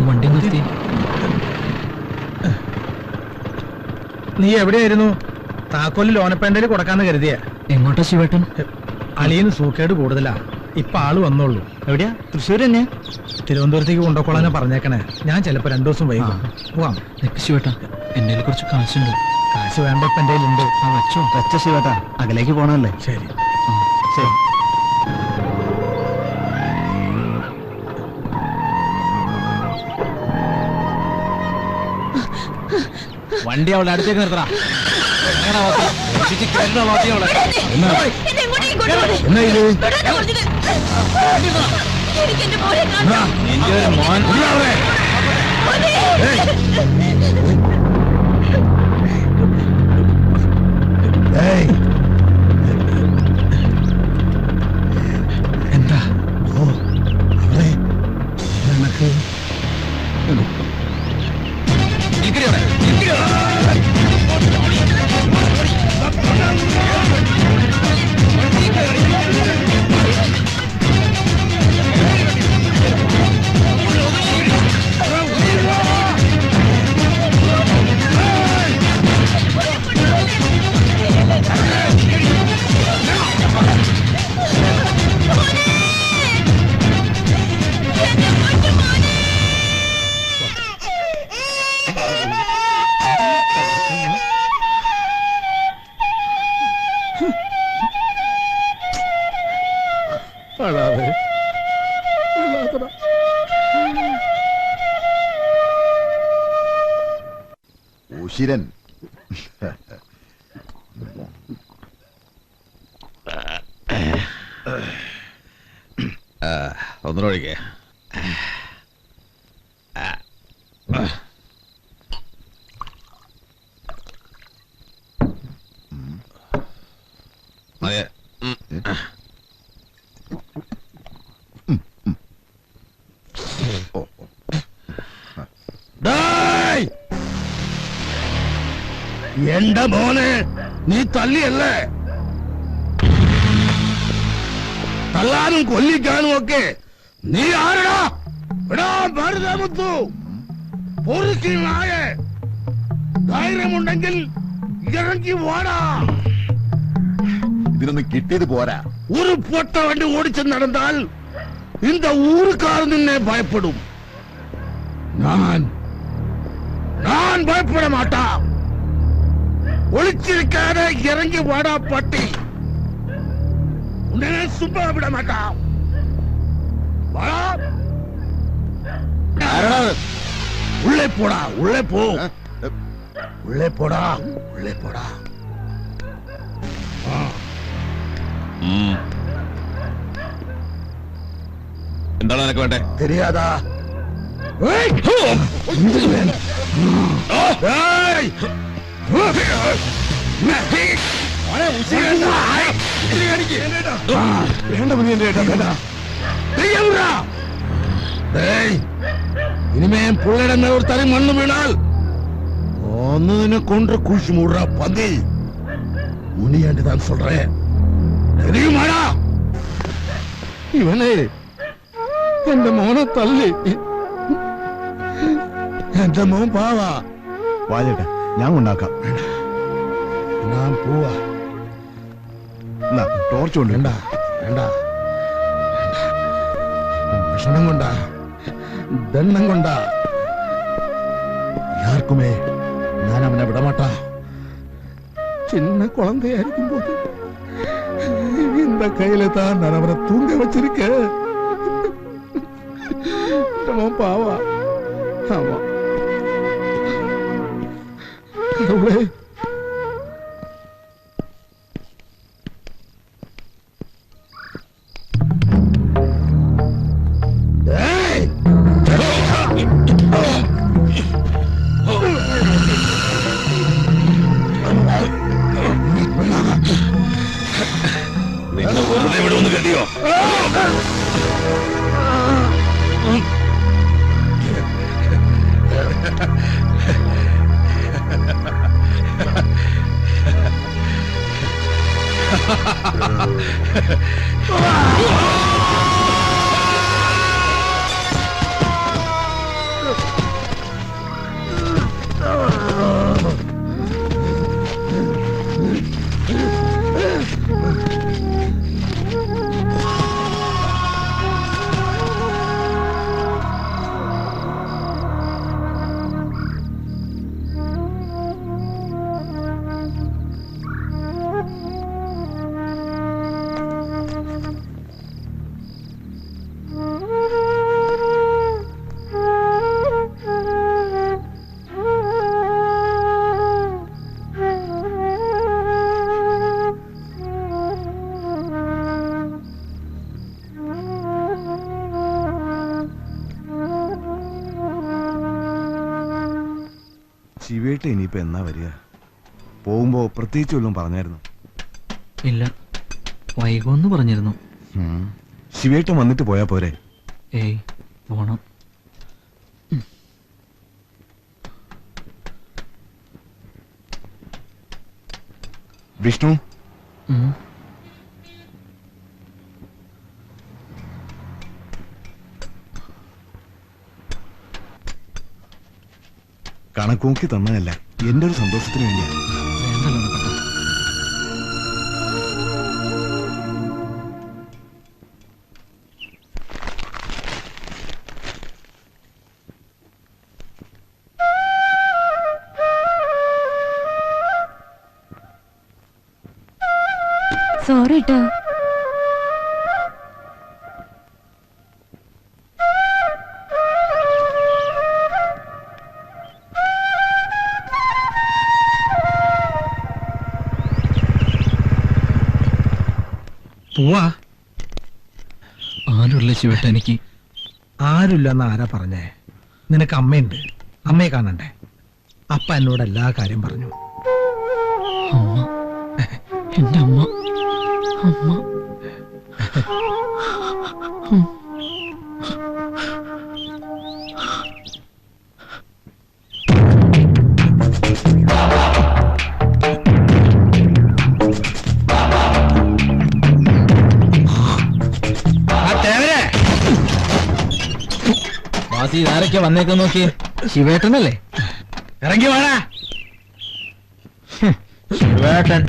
വണ്ടി നിർത്തി. നീ എവിടെയായിരുന്നു? താക്കോല് ലോനപ്പേണ്ടയിൽ കൊടുക്കാന്ന് കരുതിയ. എങ്ങോട്ടാ ശിവേട്ടൻ? അളിയന് സൂക്കേട് കൂടുതലാ. ഇപ്പൊ ആള് വന്നോളൂ. എവിടെയാ? തൃശ്ശൂർ തന്നെ. തിരുവനന്തപുരത്തേക്ക് കൊണ്ടുപോളാന്ന് പറഞ്ഞേക്കണേ. ഞാൻ ചിലപ്പോ 2 ദിവസം വൈകും. പോവാം. ശിവേട്ടാ, എന്റെ കുറച്ച് കാശുണ്ട്. കാശ് വേണ്ട, ഇപ്പൊ എന്റെ ഉണ്ട്. വെച്ചോ. വെച്ച ശിവേട്ടാ, അകലേക്ക് പോണല്ലേ. ശരി ശരി. വണ്ടി അവളുടെ അടുത്തേക്ക് നിർത്തടാ. എന്നാ ഇത്? നിന്റെ ഒരു മോൻ. എന്താ? നിനക്ക് ഉശിരൻ. ഒന്നുകൂടെ അതെ. എന്റെ മോനെ നീ തല്ലിയല്ലേ? തല്ലാനും കൊല്ലിക്കാനും ഒക്കെ നീ ആരടാ? എടാ ഭരതമുത്തു, പൊറുക്കിനായ ധൈര്യമുണ്ടെങ്കിൽ ഇറങ്ങി വാടാ. ഇതിനൊന്നും കിട്ടിയത് പോരാ. ഒരു പൊട്ട വണ്ടി ഓടിച്ചു നടന്നാൽ இந்த ஊருக்கார നിന്നെ ഭയപ്പെടും. ഞാൻ ഭയപ്പെട മാട്ടാ. ഒളിച്ചിരിക്കാതെ ഇറങ്ങി വാടാ പട്ടി. ഉടനെ സുബ്ബ വിട മാട്ടാ. உள்ளே போடா, உள்ளே போ. உள்ளே போடா, உள்ளே போடா. എന്താണ് നിനക്ക് വേണ്ടേ? தெரியாதா? இனிமே புள்ளிடம் ஒரு தனி மண்ணு வீணால் ஒன்னு கொன்று குழிச்சு மூடுறா பந்தி. முனியாண்டுதான் சொல்றேன், தெரியுமாடா? ഇവനെ എന്റെ മോനെ തല്ലി. എന്റെ മോൻ പാവാ. വാചേട്ടാ, ഞാൻ ഉണ്ടാക്കാം. ഞാൻ പോവാ. ടോർച്ച് കൊണ്ട് വേണ്ട വേണ്ട. ഭക്ഷണം കൊണ്ടാ, ദണ്ണം കൊണ്ടാ, யாருக்குமே ഞാൻ അവനെ വിടമാട്ടാ. ചിന്ന കുളന്തയായിരിക്കും പോലും அந்த கையில தான் நான் அவரை தூங்க வச்சிருக்கேன். பாவா. ஆமா கடவுளே. നിന്നെ വെറുതെ വിടുമെന്ന് കരുതിയോ? ശിവേട്ട ഇനിയിപ്പോ എന്നാ വരിക? പോകുമ്പോ പ്രത്യേകിച്ച് വല്ലതും പറഞ്ഞായിരുന്നു? ഇല്ല, വൈകുമെന്ന് പറഞ്ഞിരുന്നു. ശിവേട്ടൻ വന്നിട്ട് പോയാ പോരെ? ഏയ് പോണം. വിഷ്ണു, കണക്കൂക്കി തന്നതല്ല, എന്റെ ഒരു സന്തോഷത്തിന് വേണ്ടിയാണ്. സോറി കേട്ടോ. പോവാ. ആരുള്ള ശിവേട്ട? എനിക്ക് ആരുമില്ലെന്ന് ആരാ പറഞ്ഞേ? നിനക്ക് അമ്മയുണ്ട്, അമ്മയെ കാണണ്ടേ? അപ്പ എന്നോട് എല്ലാ കാര്യം പറഞ്ഞു. അമ്മ, എന്റെ അമ്മ. അമ്മ വാസി, ആരൊക്കെ വന്നേക്കാൻ നോക്കി? ശിവേട്ടനല്ലേ? ഇറങ്ങി വേണ ശിവേട്ടൻ.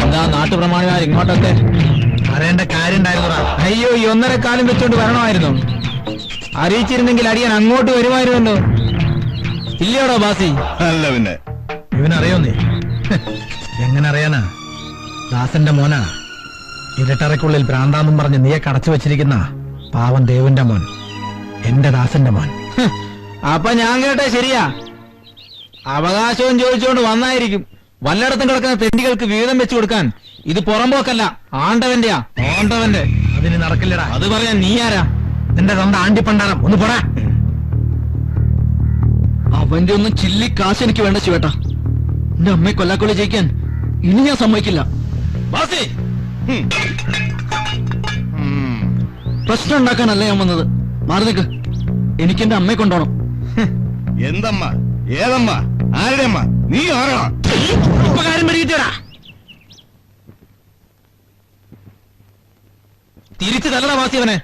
എന്താ നാട്ടുപ്രമാണിമാർ ഇങ്ങോട്ടൊക്കെ? പറയേണ്ട കാര്യം ഉണ്ടായിരുന്നടാ. അയ്യോ, ഈ 1.5 കാലം വെച്ചോണ്ട് വരണമായിരുന്നു. അറിയിച്ചിരുന്നെങ്കിൽ അടിയാൻ അങ്ങോട്ട് വരുമായിരുന്നല്ലോ. ഇല്ലയോടോ ബാസി? അല്ല പിന്നെ. ഇവനറിയോ നീ? എങ്ങനെ അറിയാനാ? ദാസന്റെ മോനാ. ഇരട്ടറയ്ക്കുള്ളിൽ ഭ്രാന്താന്നും പറഞ്ഞ് നീയെ കടച്ചു വെച്ചിരിക്കുന്ന പാവൻ ദേവന്റെ മോൻ, എന്റെ ദാസന്റെ മോൻ. അപ്പൊ ഞാൻ കേട്ടേ ശരിയാ? അവകാശവും ചോദിച്ചുകൊണ്ട് വന്നായിരിക്കും. വല്ലയിടത്തും കിടക്കുന്ന തെണ്ടികൾക്ക് വീതം വെച്ചു കൊടുക്കാൻ ഇത് പുറമ്പോക്കല്ല, ആണ്ടവന്റെയാ. ആണ്ടവന്റെ. അതിന് നടക്കില്ലടാ. അത് പറയാൻ നീ ആരാ? എന്റെ സ്വന്തം ആണ്ടിപ്പണ്ടാരം. ഒന്ന് പോടാ. അവന്റെ ഒന്നും ചില്ലി കാശ് എനിക്ക് വേണ്ട ശിവേട്ട. എന്റെ അമ്മയെ കൊല്ലാക്കൊള്ളി ജയിക്കാൻ ഇനി ഞാൻ സമ്മതിക്കില്ല. ബാസി, പ്രശ്നം ഉണ്ടാക്കാനല്ല ഞാൻ വന്നത്. മാറി നിൽക്ക്. എനിക്ക് എന്റെ അമ്മയെ കൊണ്ടോണം. എന്തമ്മ? ഏതമ്മ? ആരുടെ അമ്മ? നീ ആരാ? ഇപ്പൊ കാര്യം പഠിക്കട്ടാ. തിരിച്ചു തല്ലടാ വാസി അവനെ.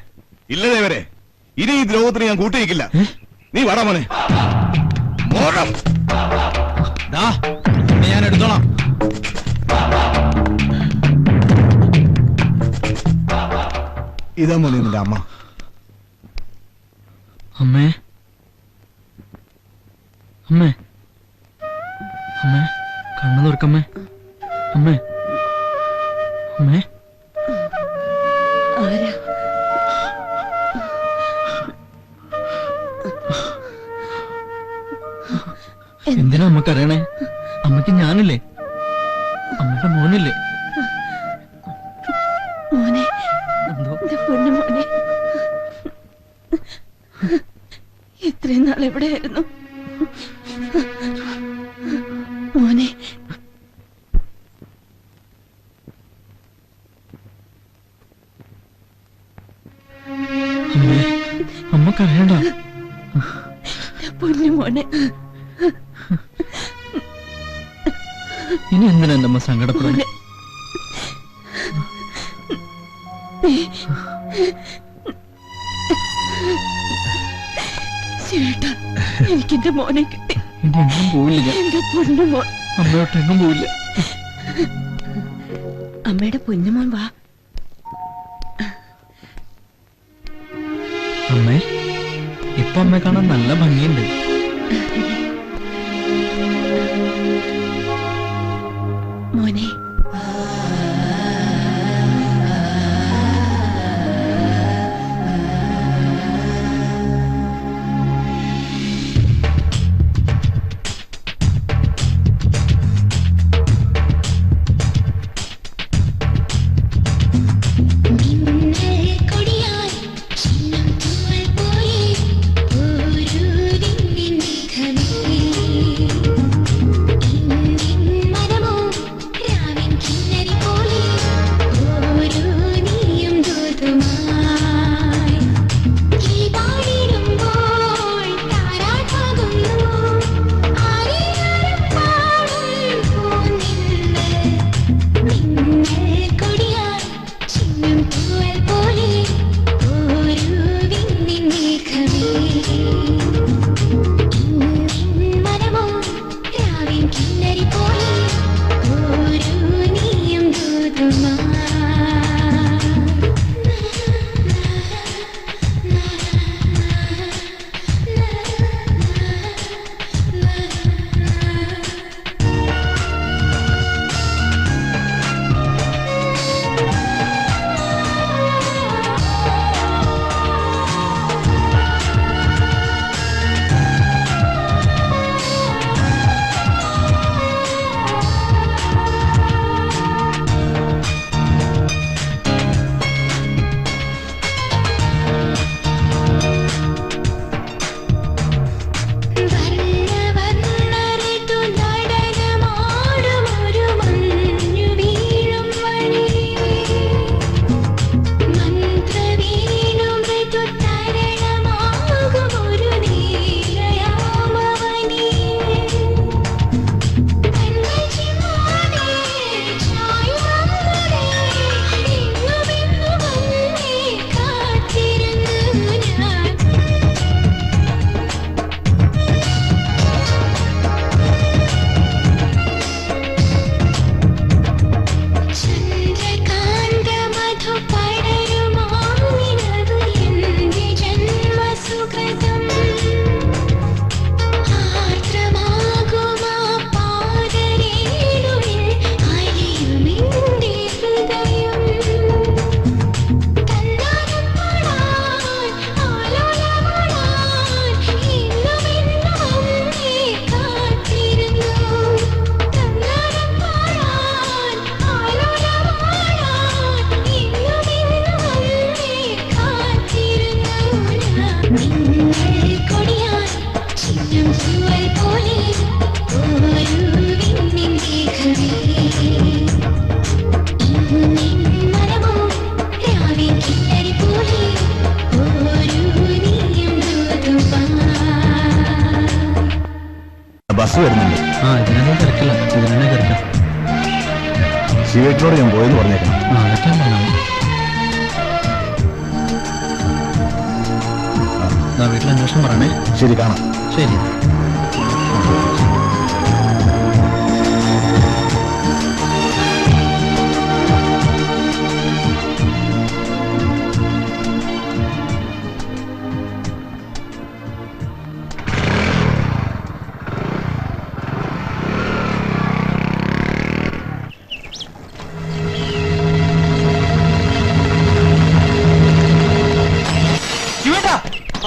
ഇല്ല ദേവരെ, ഇനി ഈ ദ്രോഹത്തിന് ഞാൻ കൂട്ടിയിരിക്കില്ല. നീ വാടാ മോനെ. ഞാൻ എടുത്തോളാം. ഇതാ മോനെ നിന്റെ അമ്മ. അമ്മേ, അമ്മേ, അമ്മേ, കണ്ണു തുറക്കമ്മേ. അമ്മേ, അമ്മേ. ആരാ? എന്തിനാ അമ്മക്ക് അറിയണേ? അമ്മക്ക് ഞാനില്ലേ? അമ്മയുടെ മോനില്ലേ? മോനെ, എന്റെ പൊന്നു മോനെ, ഇത്രയും നാൾ എവിടെയായിരുന്നു മോനെ? അമ്മേ, അമ്മക്കറിയണ്ട. പൊന്നു മോനെ, ഇനി എന്തിനാ എന്റെ അമ്മ സങ്കടപ്പെടുന്നത്? ചേട്ടാ, എനിക്കെന്റെ മോനെ കിട്ടി. ഇനി എങ്ങും പോവില്ല. എന്റെ പൊന്നു മോൻ. അമ്മയോട്ട് എങ്ങും പോവില്ല. അമ്മയുടെ പൊന്നുമോൻ വാ. അമ്മേ, ഇപ്പൊ അമ്മയെ കാണാൻ നല്ല ഭംഗിയുണ്ട്. മോനെ, ബസ് വരുന്നുണ്ട്. ഇതിനെ തിരക്കില്ല, ഇതിനെ തിരക്കാം. ശിവേട്ടിനോട് ഞാൻ പോയെന്ന് പറഞ്ഞേക്കണം. അതൊക്കെ പറഞ്ഞു. വീട്ടിൽ അന്വേഷണം പറയണേ. ശരി, കാണാം. ശരി.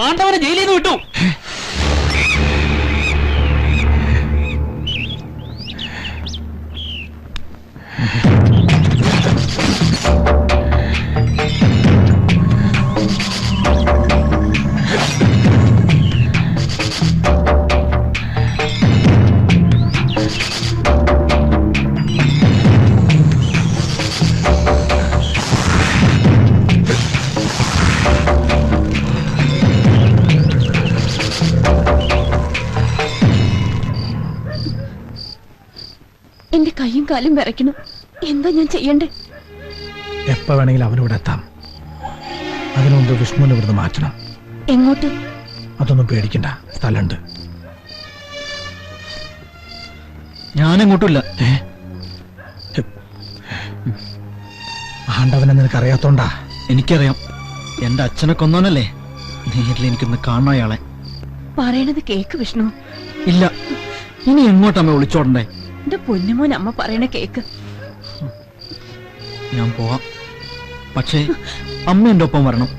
ആണ്ടവനെ ജയിലിൽ നിന്ന് വിട്ടു. എന്റെ കൈയും കാലും വിറയ്ക്കണം. എന്താ ഞാൻ ചെയ്യണ്ടേ? എപ്പോ വേണമെങ്കിലും അവനിവിടെ എത്താം. അതിനു മുമ്പ് വിഷ്ണുവിനെ ഇവിടുന്ന് മാറ്റണം. എങ്ങോട്ട്? അതൊന്നും പേടിക്കണ്ട, സ്ഥലമുണ്ട്. ഞാനെങ്ങോട്ടുമില്ല. ആണ്ടവനെ നിനക്കറിയാത്തോണ്ടാ. എനിക്കറിയാം. എന്റെ അച്ഛനെ കൊന്നോനല്ലേ. നേരിൽ എനിക്കൊന്ന് കാണണം അയാളെ. പറയണത് കേക്ക് വിഷ്ണു. ഇല്ല, ഇനി എങ്ങോട്ടമ്മ ഒളിച്ചോടണ്ടേ? എന്റെ പൊന്നുമോൻ അമ്മ പറയണ കേക്ക്. ഞാൻ പോവാം. പക്ഷേ അമ്മ എന്റെ ഒപ്പം വരണം.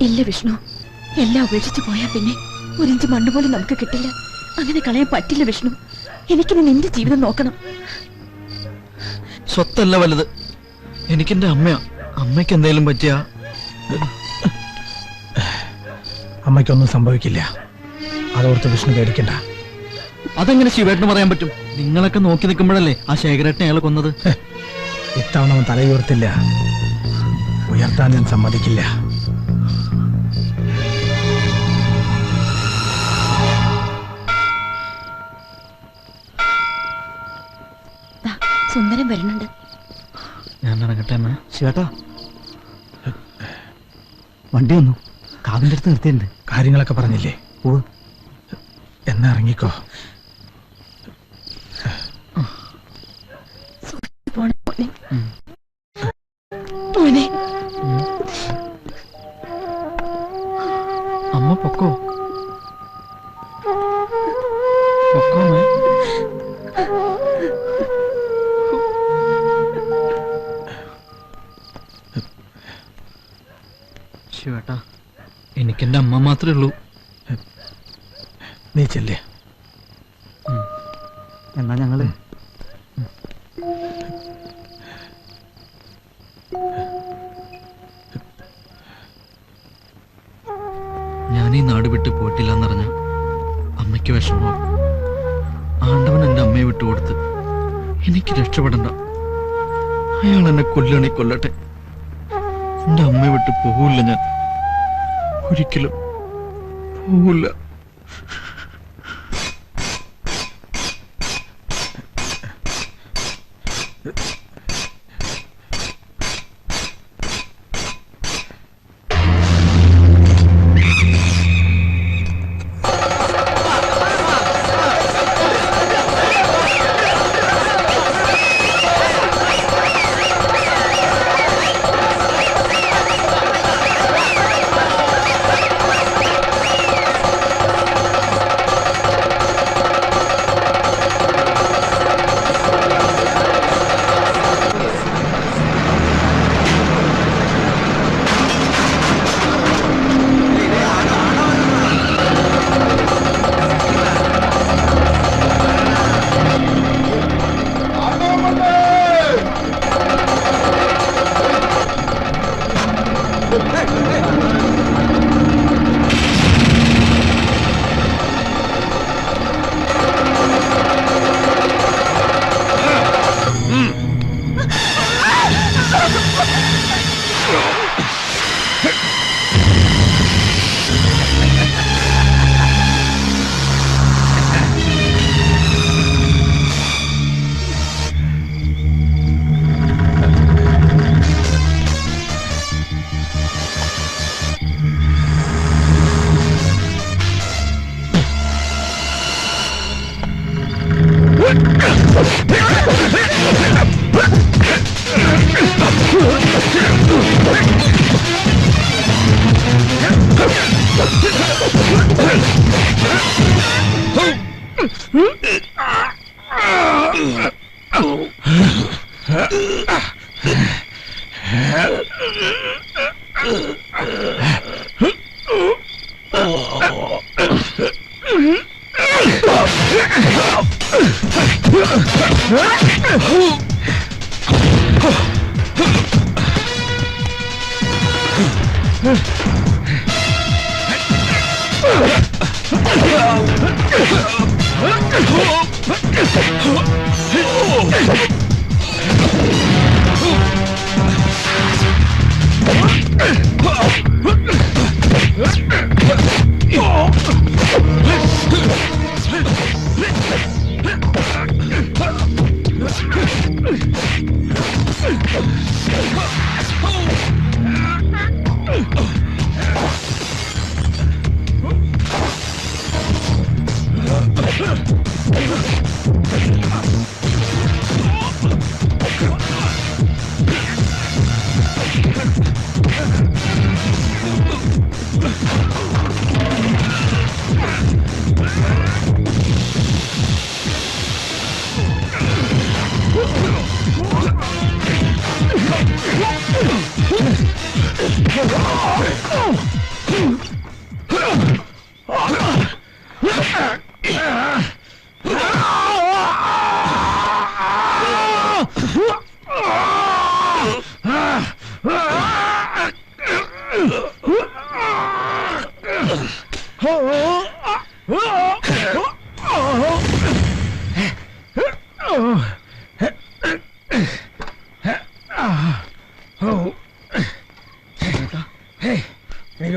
ഇല്ല വിഷ്ണു, എല്ലാം ഉപേക്ഷിച്ച് പോയാ പിന്നെ ഒരിഞ്ച് മണ്ണ് പോലും നമുക്ക് കിട്ടില്ല. അങ്ങനെ കളയാൻ പറ്റില്ല വിഷ്ണു. എനിക്കിനി നിന്റെ ജീവിതം നോക്കണം. സ്വത്തല്ല വലുത്, എനിക്കെന്റെ അമ്മയാ. അമ്മയ്ക്ക് എന്തെങ്കിലും പറ്റിയാ അമ്മയ്ക്കൊന്നും സംഭവിക്കില്ല. അതോർത്ത് വിഷ്ണു പേടിക്കണ്ട. അതെങ്ങനെ ശിവേട്ടന് പറയാൻ പറ്റും? നിങ്ങളൊക്കെ നോക്കി നിൽക്കുമ്പോഴല്ലേ ആ ശേഖരേട്ടനെ അയാൾ കൊന്നത്. ഇത്തവണ അവൻ തലയുയർത്തില്ല. ഉയർത്താൻ ഞാൻ സമ്മതിക്കില്ല. സുന്ദരം വരുന്നുണ്ട്. ഞാൻ ഇറങ്ങട്ടെ അമ്മ. ശിവേട്ടാ, വണ്ടി വന്നു. കാവിന്റെ അടുത്ത് നിർത്തിയിട്ടുണ്ട്. കാര്യങ്ങളൊക്കെ പറഞ്ഞില്ലേ? എന്നാ ഇറങ്ങിക്കോ. അമ്മ പൊക്കോ. പൊക്കോ അമ്മ. ശിവേട്ടാ, എനിക്കെന്റെ അമ്മ മാത്രമേ ഉള്ളൂ. നീ ചെല്ലേ. എന്നാ ഞങ്ങള് ഞാൻ ഈ നാട് വിട്ട് പോയിട്ടില്ലെന്നറിഞ്ഞ അമ്മയ്ക്ക് വിഷമോ. ആണ്ടവൻ എന്റെ അമ്മയെ വിട്ടുകൊടുത്ത് എനിക്ക് രക്ഷപ്പെടണ്ട. അയാൾ എന്നെ കൊല്ലണേ കൊല്ലട്ടെ. എന്റെ അമ്മയെ വിട്ട് പോവില്ല ഞാൻ. ഒരിക്കലും പോവില്ല.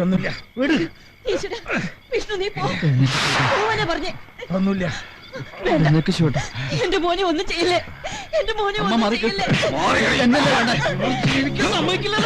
ഒന്നുമില്ല വിഷ്ണു നീ പോവാനാ പറഞ്ഞേ. ഒന്നുമില്ല. എന്റെ മോനെ ഒന്നും ചെയ്യില്ലേ, എന്റെ മോനെ ഒന്നും ചെയ്യില്ലേ. എനിക്ക് സമ്മതിക്കില്ല.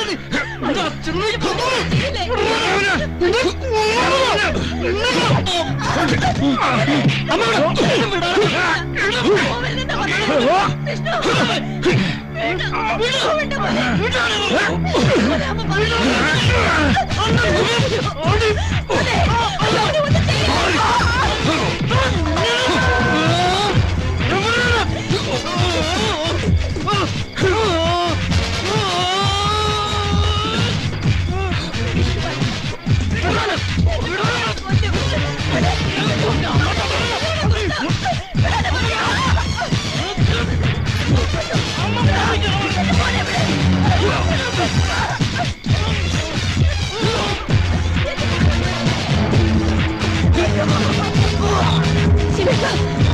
ശിവേട്ട,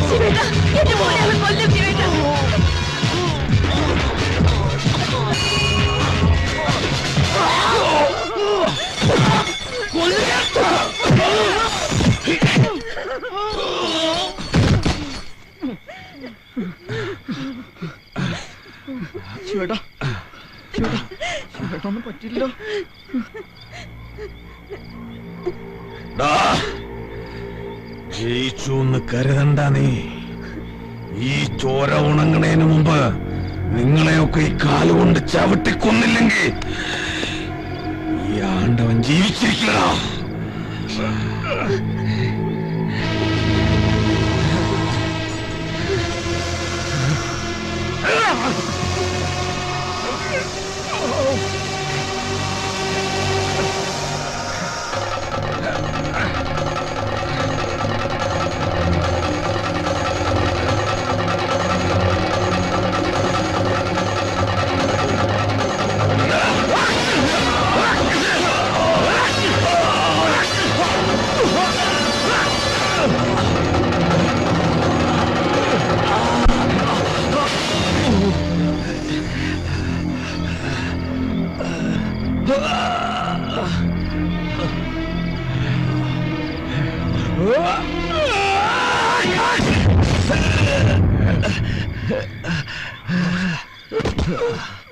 ശിവേട്ട, എന്റെ മോനെ അവൻ കൊല്ലും ശിവേട്ട. ശിവേട്ടാ, ശിവേട്ടാ, ശിവേട്ടൊന്നും പറ്റില്ലല്ലോ. ജയിച്ചൂന്ന് കരുതണ്ട നീ. ഈ ചോര ഉണങ്ങണേന് മുമ്പ് നിങ്ങളെയൊക്കെ ഈ കാലുകൊണ്ട് ചവിട്ടിക്കൊന്നില്ലെങ്കിൽ ഈ ആണ്ടവൻ ജീവിച്ചിരിക്കണോ? Ah!